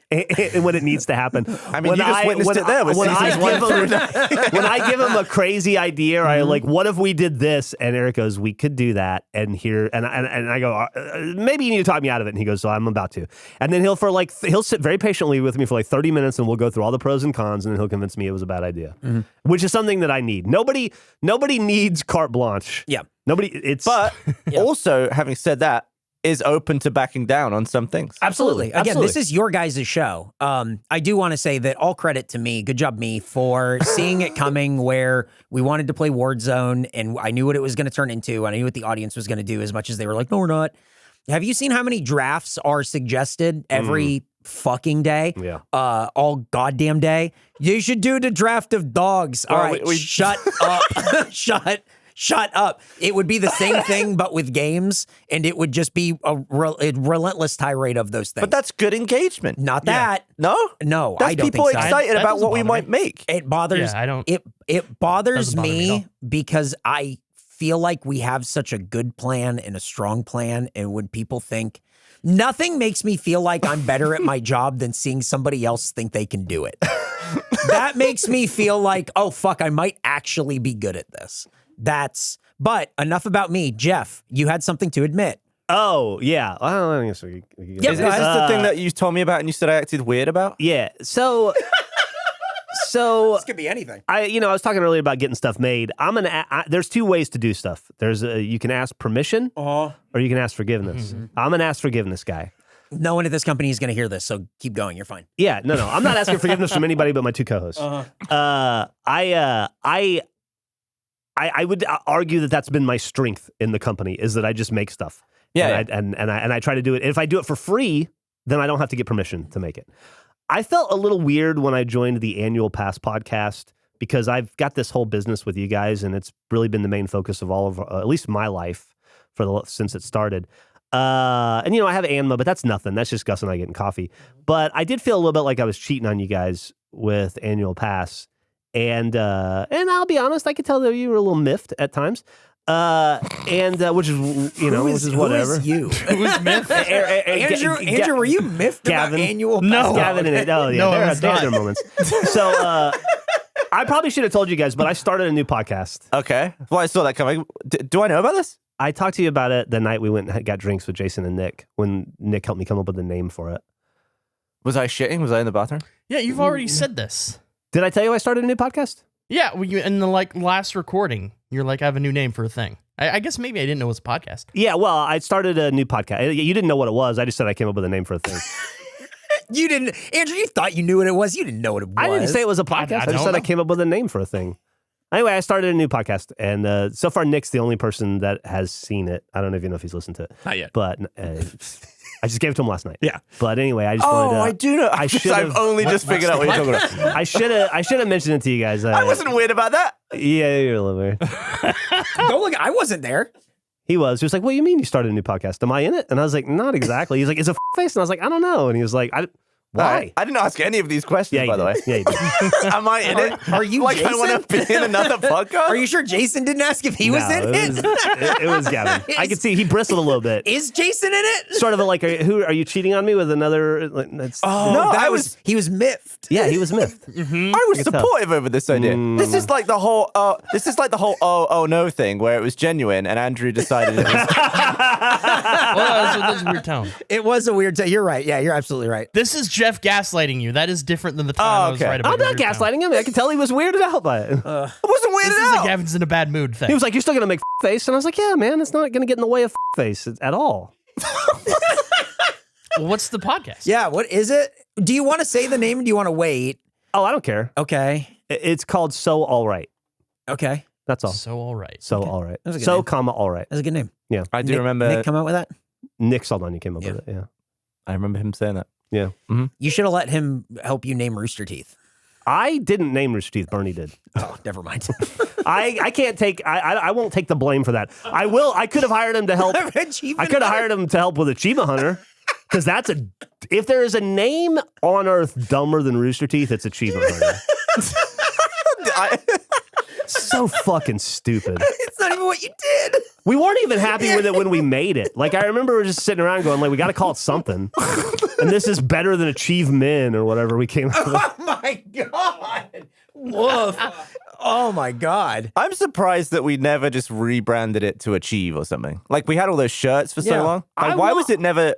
[SPEAKER 4] And when it needs to happen.
[SPEAKER 3] I mean, you just witnessed it there with
[SPEAKER 4] when I
[SPEAKER 3] seasons 1 through 9.
[SPEAKER 4] when I give him a crazy idea, or I like, what if we did this? And Eric goes, we could do that. And I go, maybe you need to talk me out of it. And he goes, so I'm about to. And then he'll sit very patiently with me for like 30 minutes, and we'll go through all the pros and cons, and then he'll convince me it was a bad idea, which is something that I need. Nobody needs carte blanche.
[SPEAKER 5] Yeah.
[SPEAKER 3] But also, having said that, is open to backing down on some things.
[SPEAKER 5] Absolutely. Again,
[SPEAKER 4] Absolutely.
[SPEAKER 5] this is your guys' show. I do want to say that all credit to me, good job me, for seeing it coming where we wanted to play Warzone, and I knew what it was going to turn into, and I knew what the audience was going to do, as much as they were like, no, we're not. Have you seen how many drafts are suggested every fucking day.
[SPEAKER 4] Yeah.
[SPEAKER 5] All goddamn day. You should do the draft of dogs. All
[SPEAKER 3] Well,
[SPEAKER 5] right,
[SPEAKER 3] we-
[SPEAKER 5] shut up. Shut up. It would be the same thing, but with games, and it would just be a relentless tirade of those things.
[SPEAKER 3] But that's good engagement.
[SPEAKER 5] Not that.
[SPEAKER 3] No?
[SPEAKER 5] No,
[SPEAKER 3] That's
[SPEAKER 5] I don't
[SPEAKER 3] people
[SPEAKER 5] think so.
[SPEAKER 3] excited
[SPEAKER 1] That
[SPEAKER 3] about
[SPEAKER 1] doesn't
[SPEAKER 3] what we
[SPEAKER 1] bother
[SPEAKER 3] might
[SPEAKER 1] me.
[SPEAKER 3] make.
[SPEAKER 5] It bothers.
[SPEAKER 1] Yeah, I don't-
[SPEAKER 5] It bothers
[SPEAKER 1] Doesn't bother me at
[SPEAKER 5] me
[SPEAKER 1] all.
[SPEAKER 5] because I feel like we have such a good plan and a strong plan, and when people think nothing makes me feel like I'm better at my job than seeing somebody else think they can do it. That makes me feel like, oh fuck, I might actually be good at this. But enough about me. Jeff, you had something to admit.
[SPEAKER 4] Oh, yeah. Well, I guess we
[SPEAKER 5] Yeah,
[SPEAKER 3] Is
[SPEAKER 5] go
[SPEAKER 3] this
[SPEAKER 5] ahead.
[SPEAKER 3] the thing that you told me about and you said I acted weird about?
[SPEAKER 4] Yeah. So
[SPEAKER 5] Could be anything.
[SPEAKER 4] I was talking earlier about getting stuff made. There's two ways to do stuff. There's you can ask permission or you can ask forgiveness. I'm an ask forgiveness guy.
[SPEAKER 5] No one at this company is going to hear this, so keep going. You're fine.
[SPEAKER 4] Yeah, no. I'm not asking forgiveness from anybody but my two co-hosts. I would argue that that's been my strength in the company is that I just make stuff.
[SPEAKER 3] Yeah,
[SPEAKER 4] and I try to do it. If I do it for free, then I don't have to get permission to make it. I felt a little weird when I joined the Annual Pass podcast because I've got this whole business with you guys, and it's really been the main focus of all of at least my life since it started. And I have Anma, but that's nothing. That's just Gus and I getting coffee. But I did feel a little bit like I was cheating on you guys with Annual Pass, and I'll be honest, I could tell that you were a little miffed at times. Which is whatever.
[SPEAKER 5] Who is you?
[SPEAKER 1] Who's myth?
[SPEAKER 5] Andrew, were you miffed
[SPEAKER 4] Gavin?
[SPEAKER 5] about annual?
[SPEAKER 1] No.
[SPEAKER 4] Gavin in it. Oh yeah,
[SPEAKER 1] No,
[SPEAKER 4] there
[SPEAKER 1] I
[SPEAKER 4] are
[SPEAKER 1] was not.
[SPEAKER 4] there are moments. So I probably should have told you guys, but I started a new podcast.
[SPEAKER 3] Okay. Well, I saw that coming. Do I know about this?
[SPEAKER 4] I talked to you about it the night we went and got drinks with Jason and Nick when Nick helped me come up with a name for it.
[SPEAKER 3] Was I shitting? Was I in the bathroom?
[SPEAKER 1] Yeah, you've already said this.
[SPEAKER 4] Did I tell you I started a new podcast?
[SPEAKER 1] Yeah, in the last recording, you're like, I have a new name for a thing. I guess maybe I didn't know it was a podcast.
[SPEAKER 4] Yeah, well, I started a new podcast. You didn't know what it was. I just said I came up with a name for a thing.
[SPEAKER 5] You didn't, Andrew. You thought you knew what it was. You didn't know what it was.
[SPEAKER 4] I didn't say it was a podcast. I,
[SPEAKER 1] I
[SPEAKER 4] just
[SPEAKER 1] don't
[SPEAKER 4] said I
[SPEAKER 1] know.
[SPEAKER 4] came up with a name for a thing. Anyway, I started a new podcast, and so far Nick's the only person that has seen it. I don't know if he's listened to it.
[SPEAKER 6] Not yet.
[SPEAKER 4] But I just gave it to him last night.
[SPEAKER 6] Yeah.
[SPEAKER 4] But anyway, I just wanted to...
[SPEAKER 3] I do know.
[SPEAKER 4] I should've-
[SPEAKER 3] I've only just figured out what you're talking about.
[SPEAKER 4] I should have mentioned it to you guys.
[SPEAKER 3] I wasn't weird about that.
[SPEAKER 4] Yeah, you're a little weird.
[SPEAKER 5] Don't look. I wasn't there.
[SPEAKER 4] He was like, "What do you mean you started a new podcast? Am I in it?" And I was like, "Not exactly." He's like, "Is it face?" And I was like, "I don't know." And he was like, "Why?"
[SPEAKER 3] I didn't ask any of these questions,
[SPEAKER 4] Yeah,
[SPEAKER 3] by the way.
[SPEAKER 4] Yeah, you did.
[SPEAKER 3] Am I in it?
[SPEAKER 5] Are you
[SPEAKER 3] like I
[SPEAKER 5] Jason?
[SPEAKER 3] want to be in another podcast?
[SPEAKER 5] Are you sure Jason didn't ask if he was
[SPEAKER 4] No,
[SPEAKER 5] in it?
[SPEAKER 4] it was Gavin. I could see he bristled a little bit.
[SPEAKER 5] Is Jason in it?
[SPEAKER 4] Sort of like, are you cheating on me with another? That's,
[SPEAKER 3] No,
[SPEAKER 5] that
[SPEAKER 3] I
[SPEAKER 5] was he was miffed.
[SPEAKER 4] yeah, he was miffed.
[SPEAKER 3] I was supportive over this idea. This is like the whole oh no thing where it was genuine and Andrew decided it was
[SPEAKER 1] Well, that's a weird tone.
[SPEAKER 5] It was a weird. You're right. Yeah, you're absolutely right.
[SPEAKER 1] This is Jeff gaslighting you. That is different than the time I was
[SPEAKER 3] okay.
[SPEAKER 1] right about
[SPEAKER 4] I'm
[SPEAKER 1] your
[SPEAKER 4] not
[SPEAKER 1] weird tone.
[SPEAKER 4] gaslighting him. I could tell he was weirded out by it.
[SPEAKER 3] I wasn't weirded
[SPEAKER 1] This is a
[SPEAKER 3] out.
[SPEAKER 1] Gavin's in a bad mood thing.
[SPEAKER 4] He was like, "You're still gonna make face," and I was like, "Yeah, man, it's not gonna get in the way of face at all."
[SPEAKER 1] Well, what's the podcast?
[SPEAKER 5] Yeah. What is it? Do you want to say the name? Or do you want to wait?
[SPEAKER 4] Oh, I don't care.
[SPEAKER 5] Okay.
[SPEAKER 4] It's called So All Right.
[SPEAKER 5] Okay.
[SPEAKER 4] That's all.
[SPEAKER 1] So all right.
[SPEAKER 4] So all right.
[SPEAKER 5] That's a good
[SPEAKER 4] So
[SPEAKER 5] name.
[SPEAKER 4] comma all right.
[SPEAKER 5] That's a good name.
[SPEAKER 3] I do
[SPEAKER 5] Nick,
[SPEAKER 3] remember.
[SPEAKER 5] Nick come out with that.
[SPEAKER 4] Nick Saldana came up with it. Yeah.
[SPEAKER 3] I remember him saying that.
[SPEAKER 4] Yeah.
[SPEAKER 5] You should have let him help you name Rooster Teeth.
[SPEAKER 4] I didn't name Rooster Teeth. Bernie did.
[SPEAKER 5] Oh, never mind.
[SPEAKER 4] I can't take. I won't take the blame for that. I will. I could have hired him to help. I could have hired him to help with Achievement Hunter. Because if there is a name on earth dumber than Rooster Teeth, it's Achievement Hunter. So fucking stupid.
[SPEAKER 5] It's not even what you did.
[SPEAKER 4] We weren't even happy with it when we made it. Like, I remember we were just sitting around going, like, we got to call it something. And this is better than Achievement or whatever we came up with.
[SPEAKER 5] Oh my god. Woof. Oh my god.
[SPEAKER 3] I'm surprised that we never just rebranded it to Achieve or something. Like we had all those shirts for so
[SPEAKER 5] Yeah.
[SPEAKER 3] long. Like, why was it never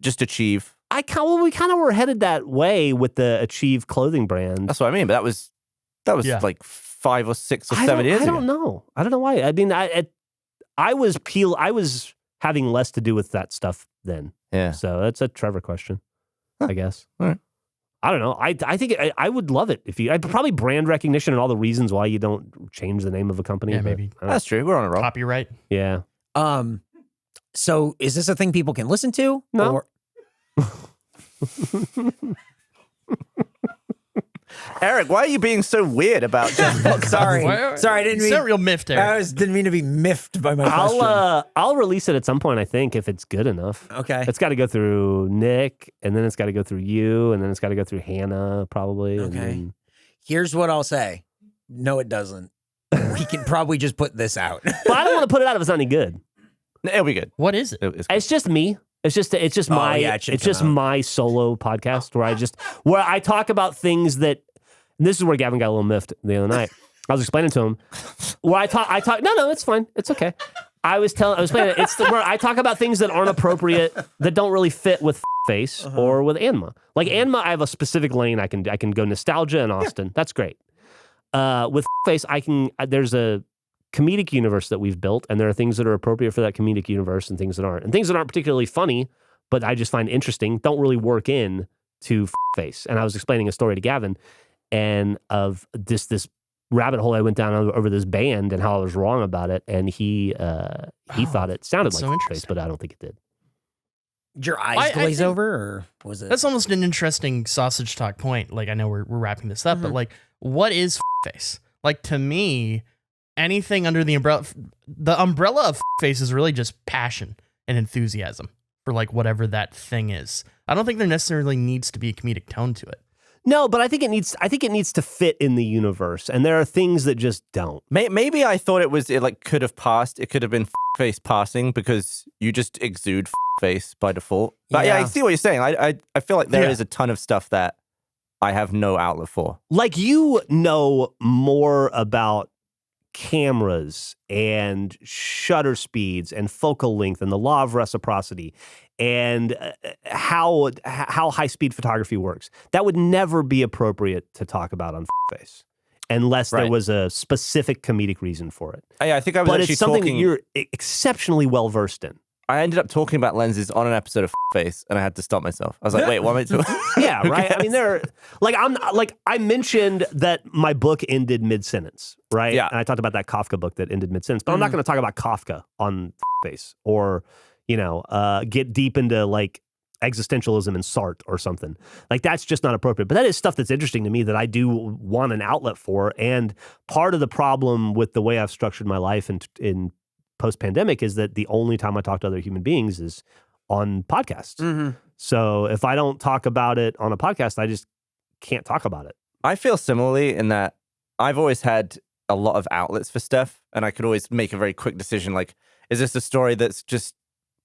[SPEAKER 3] just Achieve?
[SPEAKER 4] We kind of were headed that way with the Achieve clothing brand.
[SPEAKER 3] That's what I mean. But that was
[SPEAKER 1] Yeah.
[SPEAKER 3] like 5 or 6 or 7 years
[SPEAKER 4] I
[SPEAKER 3] ago.
[SPEAKER 4] don't know. I don't know why. I mean, I was having less to do with that stuff then.
[SPEAKER 3] Yeah.
[SPEAKER 4] So that's a Trevor question, I guess.
[SPEAKER 3] All right.
[SPEAKER 4] I don't know. I think I would love it if I'd probably brand recognition and all the reasons why you don't change the name of a company.
[SPEAKER 1] Yeah,
[SPEAKER 4] but
[SPEAKER 1] maybe.
[SPEAKER 4] I don't know.
[SPEAKER 3] That's true. We're on a roll.
[SPEAKER 1] Copyright.
[SPEAKER 4] Yeah.
[SPEAKER 5] So is this a thing people can listen to?
[SPEAKER 4] No.
[SPEAKER 5] Or
[SPEAKER 3] Eric, why are you being so weird about just
[SPEAKER 5] Sorry, I didn't
[SPEAKER 1] It's
[SPEAKER 5] mean.
[SPEAKER 1] not real miffed, Eric.
[SPEAKER 5] Didn't mean to be miffed by my question.
[SPEAKER 4] I'll release it at some point, I think, if it's good enough.
[SPEAKER 5] Okay.
[SPEAKER 4] It's got to go through Nick, and then it's got to go through you, and then it's got to go through Hannah, probably. and
[SPEAKER 5] Okay.
[SPEAKER 4] then-
[SPEAKER 5] Here's what I'll say. No, it doesn't. We can probably just put this out.
[SPEAKER 4] But I don't want to put it out if it's not any good.
[SPEAKER 3] It'll be good.
[SPEAKER 1] What is it?
[SPEAKER 4] It's just me. It's just
[SPEAKER 5] Oh,
[SPEAKER 4] my
[SPEAKER 5] yeah, it should
[SPEAKER 4] it's
[SPEAKER 5] come
[SPEAKER 4] just
[SPEAKER 5] out.
[SPEAKER 4] my solo podcast where I talk about things that. And this is where Gavin got a little miffed the other night. I was explaining to him where I talk. No, it's fine. It's okay. I was explaining. Where I talk about things that aren't appropriate, that don't really fit with Face or with Anma. Like Anma, I have a specific lane. I can go nostalgia and Austin. That's great. With Face, there's a comedic universe that we've built, and there are things that are appropriate for that comedic universe and things that aren't. And things that aren't particularly funny, but I just find interesting, don't really work in to Face. And I was explaining a story to Gavin, and of this rabbit hole I went down over this band and how I was wrong about it, and he thought it sounded
[SPEAKER 1] that's
[SPEAKER 4] like
[SPEAKER 1] so
[SPEAKER 4] Face,
[SPEAKER 1] interesting.
[SPEAKER 4] but I don't think it did.
[SPEAKER 5] Did your eyes
[SPEAKER 1] I
[SPEAKER 5] glaze
[SPEAKER 1] think-
[SPEAKER 5] over, or was it?
[SPEAKER 1] That's almost an interesting sausage talk point. Like, I know we're wrapping this up, but like, what is face? Like, to me, anything under the umbrella of face is really just passion and enthusiasm for like whatever that thing is. I don't think there necessarily needs to be a comedic tone to it.
[SPEAKER 4] No, but I think it needs to fit in the universe, and there are things that just don't.
[SPEAKER 3] Maybe I thought it could have passed. It could have been face passing because you just exude face by default. But yeah, I
[SPEAKER 5] Yeah.
[SPEAKER 3] see what you're saying. I feel like there is a ton of stuff that I have no outlet for.
[SPEAKER 4] Like, you know more about cameras and shutter speeds and focal length and the law of reciprocity and how high speed photography works. That would never be appropriate to talk about on Face unless there
[SPEAKER 3] Right.
[SPEAKER 4] was a specific comedic reason for it.
[SPEAKER 3] I think I was
[SPEAKER 4] But
[SPEAKER 3] actually
[SPEAKER 4] it's something
[SPEAKER 3] talking.
[SPEAKER 4] that you're exceptionally well versed in.
[SPEAKER 3] I ended up talking about lenses on an episode of Face, and I had to stop myself. I was like, "Wait, what am I doing?"
[SPEAKER 4] Yeah, right. I mean, I mentioned that my book ended mid-sentence, right?
[SPEAKER 3] Yeah.
[SPEAKER 4] And I talked about that Kafka book that ended mid-sentence, but I'm not going to talk about Kafka on Face or, get deep into like existentialism and Sartre or something. Like, that's just not appropriate. But that is stuff that's interesting to me that I do want an outlet for. And part of the problem with the way I've structured my life in post-pandemic is that the only time I talk to other human beings is on podcasts.
[SPEAKER 5] Mhm.
[SPEAKER 4] So if I don't talk about it on a podcast, I just can't talk about it.
[SPEAKER 3] I feel similarly in that I've always had a lot of outlets for stuff, and I could always make a very quick decision. Like, is this a story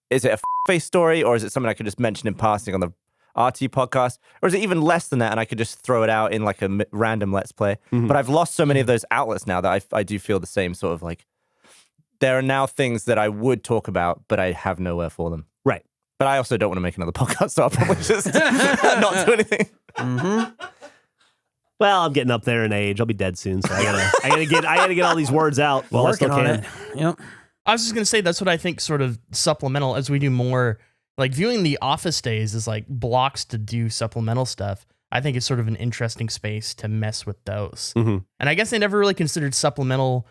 [SPEAKER 3] is it a face story, or is it something I could just mention in passing on the RT podcast, or is it even less than that, and I could just throw it out in like a random Let's Play?
[SPEAKER 4] Mhm.
[SPEAKER 3] But I've lost so many of those outlets now that I do feel the same sort of like, there are now things that I would talk about, but I have nowhere for them.
[SPEAKER 4] Right.
[SPEAKER 3] But I also don't want to make another podcast, so I'll probably just not do anything.
[SPEAKER 4] Well, I'm getting up there in age. I'll be dead soon, so I gotta get all these words out while I still
[SPEAKER 5] Working on
[SPEAKER 4] can.
[SPEAKER 5] it. Yep.
[SPEAKER 1] I was just going to say, that's what I think sort of supplemental as we do more, like viewing the office days as like blocks to do supplemental stuff. I think it's sort of an interesting space to mess with those.
[SPEAKER 4] Mhm.
[SPEAKER 1] And I guess I never really considered supplemental.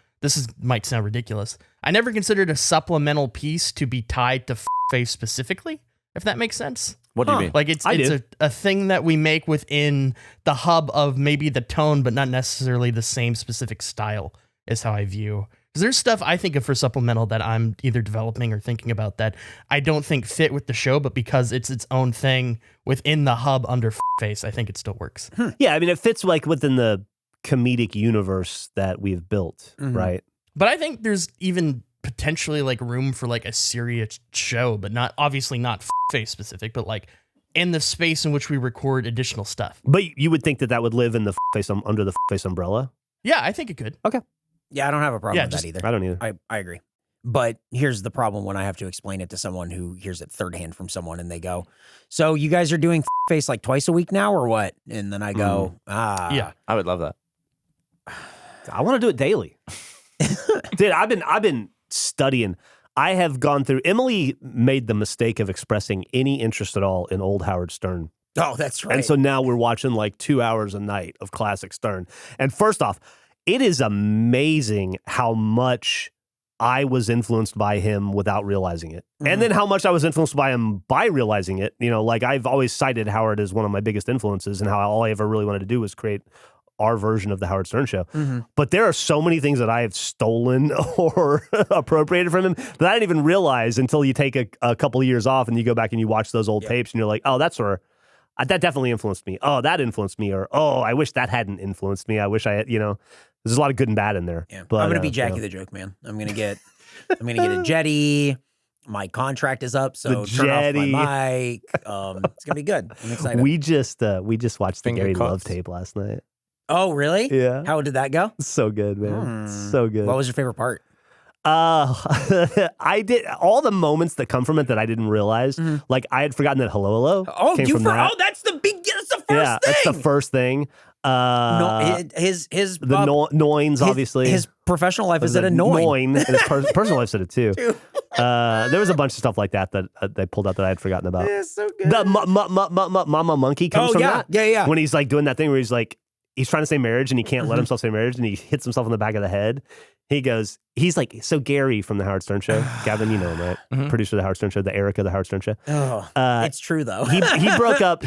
[SPEAKER 1] Might sound ridiculous. I never considered a supplemental piece to be tied to face specifically, if that makes sense.
[SPEAKER 3] What do you mean?
[SPEAKER 1] Like it's
[SPEAKER 4] I do.
[SPEAKER 1] a thing that we make within the hub of maybe the tone, but not necessarily the same specific style is how I view. Because there's stuff I think of for supplemental that I'm either developing or thinking about that I don't think fit with the show, but because it's its own thing within the hub under face, I think it still works.
[SPEAKER 4] Yeah, I mean, it fits like within the comedic universe that we've built, right?
[SPEAKER 1] But I think there's even potentially like room for like a serious show, but not obviously not face specific, but like in the space in which we record additional stuff.
[SPEAKER 4] But you would think that would live in the face under the face umbrella.
[SPEAKER 1] Yeah, I think it could.
[SPEAKER 5] Yeah, I don't have a problem
[SPEAKER 1] Yeah,
[SPEAKER 5] with
[SPEAKER 1] just-
[SPEAKER 5] that either.
[SPEAKER 4] I don't either.
[SPEAKER 5] I agree. But here's the problem when I have to explain it to someone who hears it third hand from someone and they go, "So you guys are doing face like twice a week now or what?" And then I go,
[SPEAKER 1] Yeah.
[SPEAKER 3] I would love that.
[SPEAKER 4] I want to do it daily. Dude, I've been studying. I have gone through. Emily made the mistake of expressing any interest at all in old Howard Stern.
[SPEAKER 5] Oh, that's right.
[SPEAKER 4] And so now we're watching like 2 hours a night of classic Stern. And first off, it is amazing how much I was influenced by him without realizing it. And then how much I was influenced by him by realizing it. You know, like I've always cited Howard as one of my biggest influences, and how all I ever really wanted to do was create our version of the Howard Stern Show. But there are so many things that I have stolen or appropriated from him that I didn't even realize until you take a couple of years off and you go back and you watch those old tapes and you're like, oh, that's where that definitely influenced me. Oh, that influenced me. Or, oh, I wish that hadn't influenced me. I wish I had, you know, there's a lot of good and bad in there.
[SPEAKER 5] Yeah.
[SPEAKER 4] But,
[SPEAKER 5] I'm gonna be Jackie the Joke Man. I'm gonna get a jetty. My contract is up, so
[SPEAKER 4] The
[SPEAKER 5] turn off
[SPEAKER 4] jetty.
[SPEAKER 5] my mic. It's gonna be good. I'm excited.
[SPEAKER 4] we just watched the
[SPEAKER 3] Finger
[SPEAKER 4] Gary Love
[SPEAKER 3] cuts.
[SPEAKER 4] tape last night.
[SPEAKER 5] Oh, really?
[SPEAKER 4] Yeah.
[SPEAKER 5] How did that go?
[SPEAKER 4] So good, man. So good.
[SPEAKER 5] What was your favorite part?
[SPEAKER 4] I did all the moments that come from it that I didn't realize. Like I had forgotten that hello came from that.
[SPEAKER 5] Oh, that's the that's the first
[SPEAKER 4] Yeah,
[SPEAKER 5] thing.
[SPEAKER 4] that's the first thing.
[SPEAKER 5] No, his
[SPEAKER 4] The Noins, obviously.
[SPEAKER 5] his professional life is at annoying.
[SPEAKER 4] And his personal life said it too. There was a bunch of stuff like that they pulled out that I had forgotten about.
[SPEAKER 5] It's so good.
[SPEAKER 4] The Mama Monkey comes
[SPEAKER 5] Oh,
[SPEAKER 4] from
[SPEAKER 5] yeah.
[SPEAKER 4] that.
[SPEAKER 5] Yeah.
[SPEAKER 4] When he's like doing that thing where he's like, he's trying to say marriage and he can't let himself say marriage and he hits himself in the back of the head. He's like, so Gary from the Howard Stern Show, Gavin, you know him, right? Producer of the Howard Stern Show, the Eric of the Howard Stern Show.
[SPEAKER 5] Oh, it's true though.
[SPEAKER 4] He broke up.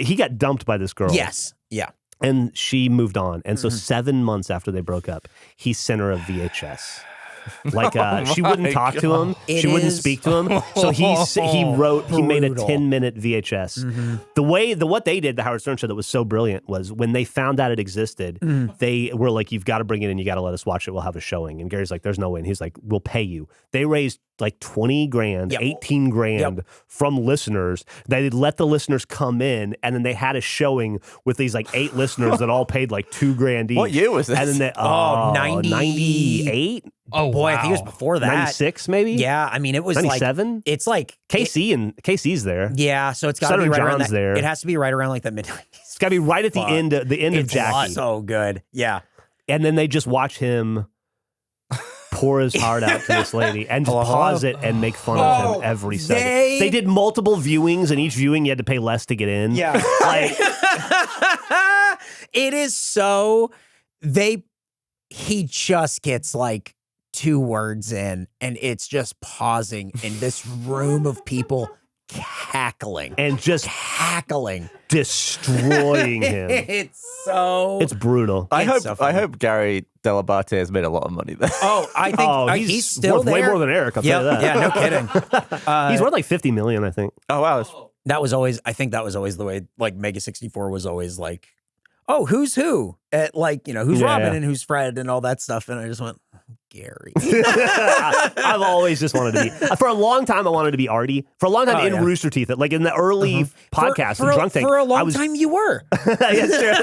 [SPEAKER 4] He got dumped by this girl.
[SPEAKER 5] Yes. Yeah.
[SPEAKER 4] And she moved on. And so 7 months after they broke up, he sent her a VHS. Like she wouldn't talk to him. She wouldn't speak to him. So he made a
[SPEAKER 5] Brutal.
[SPEAKER 4] 10-minute VHS. What they did, the Howard Stern Show, that was so brilliant was when they found out it existed, they were like, you've got to bring it in, you got to let us watch it, we'll have a showing. And Gary's like, there's no way. And he's like, we'll pay you. They raised like 20 grand,
[SPEAKER 5] Yep.
[SPEAKER 4] 18 grand from listeners. They'd let the listeners come in, and then they had a showing with these like 8 listeners that all paid like 2 grand each.
[SPEAKER 3] What year was this?
[SPEAKER 4] And then 98?
[SPEAKER 1] Oh,
[SPEAKER 5] Boy, I think it was
[SPEAKER 1] wow.
[SPEAKER 5] before that.
[SPEAKER 4] 96 maybe?
[SPEAKER 5] Yeah, I mean, it was
[SPEAKER 4] 97?
[SPEAKER 5] like it's like
[SPEAKER 4] KC's there.
[SPEAKER 5] Yeah, so it's got to
[SPEAKER 4] Southern
[SPEAKER 5] be right around
[SPEAKER 4] John's
[SPEAKER 5] that.
[SPEAKER 4] there.
[SPEAKER 5] It has to be right around like the mid 90s.
[SPEAKER 4] It's got to be right at the
[SPEAKER 5] Fuck.
[SPEAKER 4] end of Jackie.
[SPEAKER 5] So good. Yeah.
[SPEAKER 4] And then they just watch him pour his heart out to this lady and just pause it and make fun of him every second. They did multiple viewings, and each viewing you had to pay less to get in.
[SPEAKER 5] Yeah.
[SPEAKER 4] Like,
[SPEAKER 5] It is so he just gets like 2 words in, and it's just pausing in this room of people cackling
[SPEAKER 4] and just
[SPEAKER 5] cackling.
[SPEAKER 4] destroying him.
[SPEAKER 5] It's
[SPEAKER 4] brutal.
[SPEAKER 3] I
[SPEAKER 5] It's so
[SPEAKER 3] hope
[SPEAKER 5] funny.
[SPEAKER 3] Gary Delabate has made a lot of money there.
[SPEAKER 5] Oh, I think he's still
[SPEAKER 4] worth
[SPEAKER 5] there.
[SPEAKER 4] way more than Eric, I'll tell you that.
[SPEAKER 5] Yeah, no kidding.
[SPEAKER 4] He's worth like 50 million, I think.
[SPEAKER 3] Oh wow,
[SPEAKER 5] That was always, I think that was always the way, like Mega 64 was always like, oh, who's who? At like, who's
[SPEAKER 4] Yeah,
[SPEAKER 5] Robin
[SPEAKER 4] yeah.
[SPEAKER 5] and who's Fred and all that stuff. And I just went, Gary.
[SPEAKER 4] I've always just wanted to be. For a long time, I wanted to be Artie. For a long time
[SPEAKER 5] Oh,
[SPEAKER 4] in
[SPEAKER 5] yeah.
[SPEAKER 4] Rooster Teeth, like in the early podcast, the drunk thing.
[SPEAKER 5] For a long
[SPEAKER 4] I was,
[SPEAKER 5] time you were.
[SPEAKER 4] Yes, sir.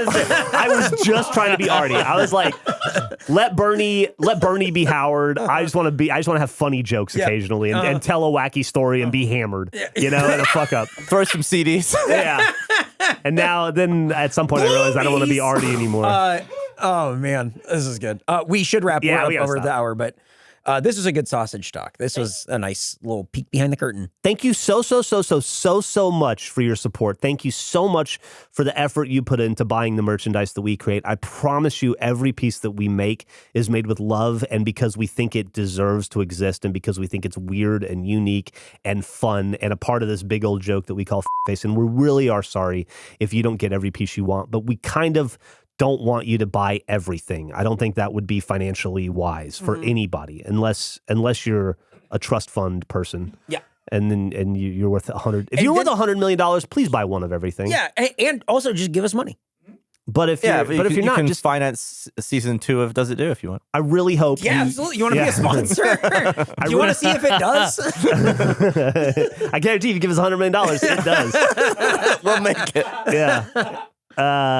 [SPEAKER 4] I was just trying to be Artie. I was like, let Bernie be Howard. I just want to have funny jokes occasionally and tell a wacky story and be hammered, and a fuck up.
[SPEAKER 3] throw some CDs.
[SPEAKER 4] Yeah. And then at some point I realized I don't want to be Artie anymore.
[SPEAKER 5] Oh man, this is good. We should wrap
[SPEAKER 4] Yeah,
[SPEAKER 5] up
[SPEAKER 4] we gotta
[SPEAKER 5] over
[SPEAKER 4] stop.
[SPEAKER 5] the hour, but this was a good sausage talk. This was a nice little peek behind the curtain.
[SPEAKER 4] Thank you so much for your support. Thank you so much for the effort you put into buying the merchandise that we create. I promise you every piece that we make is made with love and because we think it deserves to exist and because we think it's weird and unique and fun and a part of this big old joke that we call face. And we really are sorry if you don't get every piece you want, but we kind of don't want you to buy everything. I don't think that would be financially wise for anybody unless you're a trust fund person.
[SPEAKER 5] Yeah.
[SPEAKER 4] And you're worth 100. If you're worth $100 million, please buy one of everything.
[SPEAKER 5] Yeah, and also just give us money.
[SPEAKER 4] But if you're,
[SPEAKER 3] but if
[SPEAKER 4] you're not,
[SPEAKER 3] can
[SPEAKER 4] just
[SPEAKER 3] finance season 2 of Does It Do if you want.
[SPEAKER 4] I really hope.
[SPEAKER 5] Yeah, absolutely. You want to be a sponsor? Do you want to see if it does?
[SPEAKER 4] I guarantee if you give us $100 million, it does.
[SPEAKER 3] We'll make it.
[SPEAKER 4] Yeah.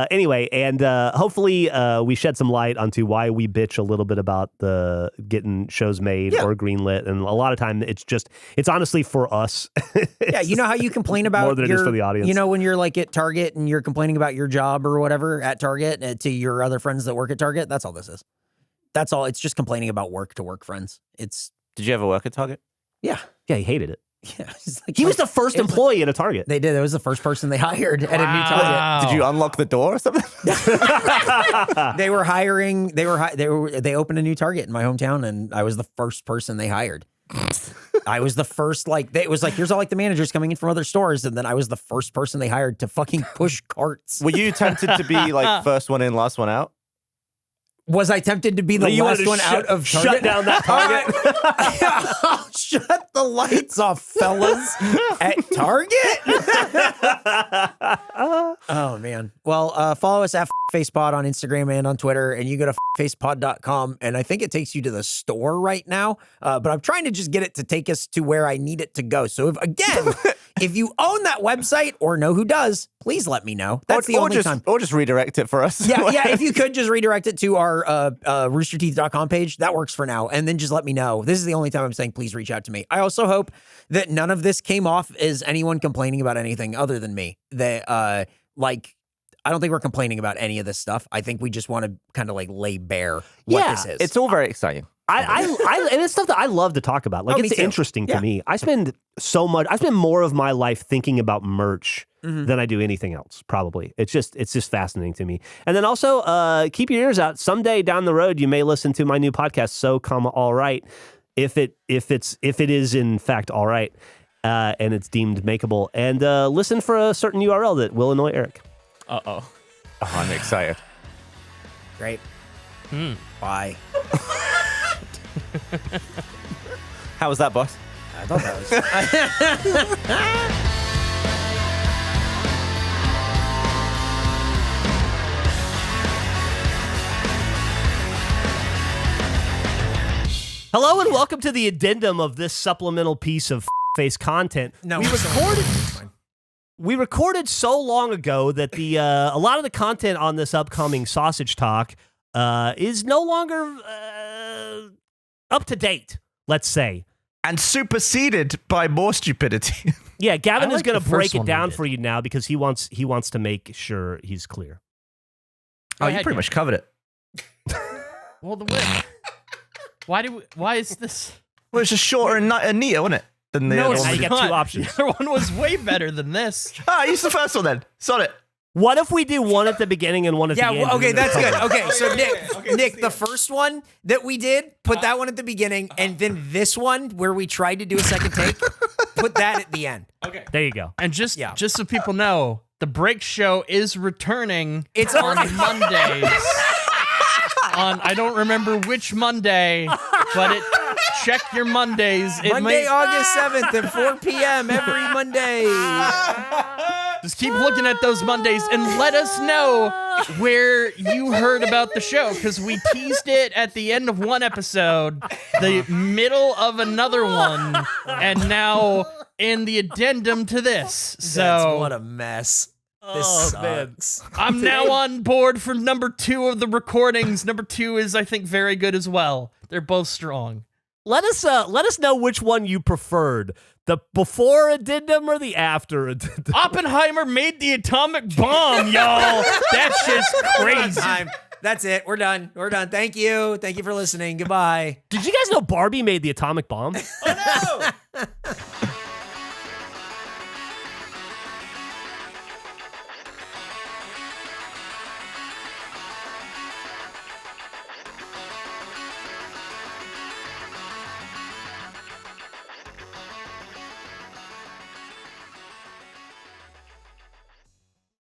[SPEAKER 4] Anyway, and hopefully we shed some light onto why we bitch a little bit about the getting shows made or greenlit, and a lot of time it's honestly for us.
[SPEAKER 5] Yeah, you know how you complain about
[SPEAKER 4] more than it is for the audience.
[SPEAKER 5] You know when you're like at Target and you're complaining about your job or whatever at Target to your other friends that work at Target. That's all this is. That's all. It's just complaining about work to work friends.
[SPEAKER 3] Did you ever work at Target?
[SPEAKER 5] Yeah.
[SPEAKER 4] Yeah, he hated it.
[SPEAKER 5] Yeah, it's like
[SPEAKER 4] He was the first employee at a Target.
[SPEAKER 5] They did. It was the first person they hired at a new Target.
[SPEAKER 3] Did you unlock the door or something?
[SPEAKER 5] They were hiring. They opened a new Target in my hometown, and I was the first person they hired. I was the first. It was like, here's all the managers coming in from other stores, and then I was the first person they hired to fucking push carts.
[SPEAKER 3] Were you tempted to be first one in, last one out?
[SPEAKER 5] Was I tempted to be the last one out of Target?
[SPEAKER 4] Shut down that Target.
[SPEAKER 5] Shut the lights off, fellas, at Target. Oh, man. Well, follow us at FacePod on Instagram and on Twitter, and you go to facepod.com, and I think it takes you to the store right now, but I'm trying to just get it to take us to where I need it to go. So, if you own that website or know who does, please let me know. That's the only time.
[SPEAKER 3] Or just redirect it for us.
[SPEAKER 5] Yeah, if you could just redirect it to our roosterteeth.com page, that works for now. And then just let me know. This is the only time I'm saying please reach out to me. I also hope that none of this came off as anyone complaining about anything other than me. That I don't think we're complaining about any of this stuff. I think we just want to kind of lay bare what this is.
[SPEAKER 3] It's all very exciting.
[SPEAKER 4] And it's stuff that I love to talk about.
[SPEAKER 5] me
[SPEAKER 4] It's
[SPEAKER 5] too.
[SPEAKER 4] interesting to me. I spend more of my life thinking about merch than I do anything else, probably. It's just fascinating to me. And then also, keep your ears out. Someday down the road, you may listen to my new podcast, So Come All Right, if it is in fact all right, and it's deemed makeable. And listen for a certain URL that will annoy Eric.
[SPEAKER 6] Uh-oh.
[SPEAKER 3] Oh, I'm excited.
[SPEAKER 5] Great. Bye.
[SPEAKER 3] How was that, boss?
[SPEAKER 5] I thought that was...
[SPEAKER 4] Hello and welcome to the addendum of this supplemental piece of face content.
[SPEAKER 5] No,
[SPEAKER 4] we recorded so long ago that the a lot of the content on this upcoming Sausage Talk is no longer up to date, let's say.
[SPEAKER 7] And superseded by more stupidity.
[SPEAKER 4] Yeah, Gavin
[SPEAKER 1] I
[SPEAKER 4] is
[SPEAKER 1] like
[SPEAKER 4] going
[SPEAKER 1] the
[SPEAKER 4] to break
[SPEAKER 1] first
[SPEAKER 4] it
[SPEAKER 1] one we
[SPEAKER 4] down
[SPEAKER 1] did.
[SPEAKER 4] for you now because he wants to make sure he's clear.
[SPEAKER 7] Oh, you
[SPEAKER 1] ahead,
[SPEAKER 7] pretty
[SPEAKER 1] Dan.
[SPEAKER 7] much covered it.
[SPEAKER 1] Well, why is this?
[SPEAKER 7] Well, it's just shorter and neater, wasn't it? Than the
[SPEAKER 1] No,
[SPEAKER 7] other
[SPEAKER 1] it's
[SPEAKER 4] now
[SPEAKER 7] one.
[SPEAKER 4] you got
[SPEAKER 1] not.
[SPEAKER 4] two options.
[SPEAKER 1] The other one was way better than this.
[SPEAKER 7] Ah, use the first one then. Sod it.
[SPEAKER 4] What if we do one at the beginning and one at the end?
[SPEAKER 5] okay,
[SPEAKER 4] and then
[SPEAKER 5] that's
[SPEAKER 4] a
[SPEAKER 5] good.
[SPEAKER 4] couple?
[SPEAKER 5] Okay, so Nick, the first one that we did, put that one at the beginning, and then this one where we tried to do a second take, put that at the end.
[SPEAKER 4] There you go.
[SPEAKER 1] And just so people know, the break show is returning.
[SPEAKER 5] It's
[SPEAKER 1] on Mondays. I don't remember which Monday, but check your Mondays.
[SPEAKER 5] Monday, August 7th at 4 p.m. every Monday.
[SPEAKER 1] Just keep looking at those Mondays and let us know where you heard about the show, because we teased it at the end of one episode, the middle of another one, and now in the addendum to this. So
[SPEAKER 5] What a mess. This sucks.
[SPEAKER 1] I'm now on board for number 2 of the recordings. Number 2 is, I think, very good as well. They're both strong.
[SPEAKER 4] Let us know which one you preferred. The before addendum or the after addendum?
[SPEAKER 1] Oppenheimer made the atomic bomb, y'all. That's just crazy.
[SPEAKER 5] Time. That's it. We're done. Thank you. Thank you for listening. Goodbye.
[SPEAKER 4] Did you guys know Barbie made the atomic bomb?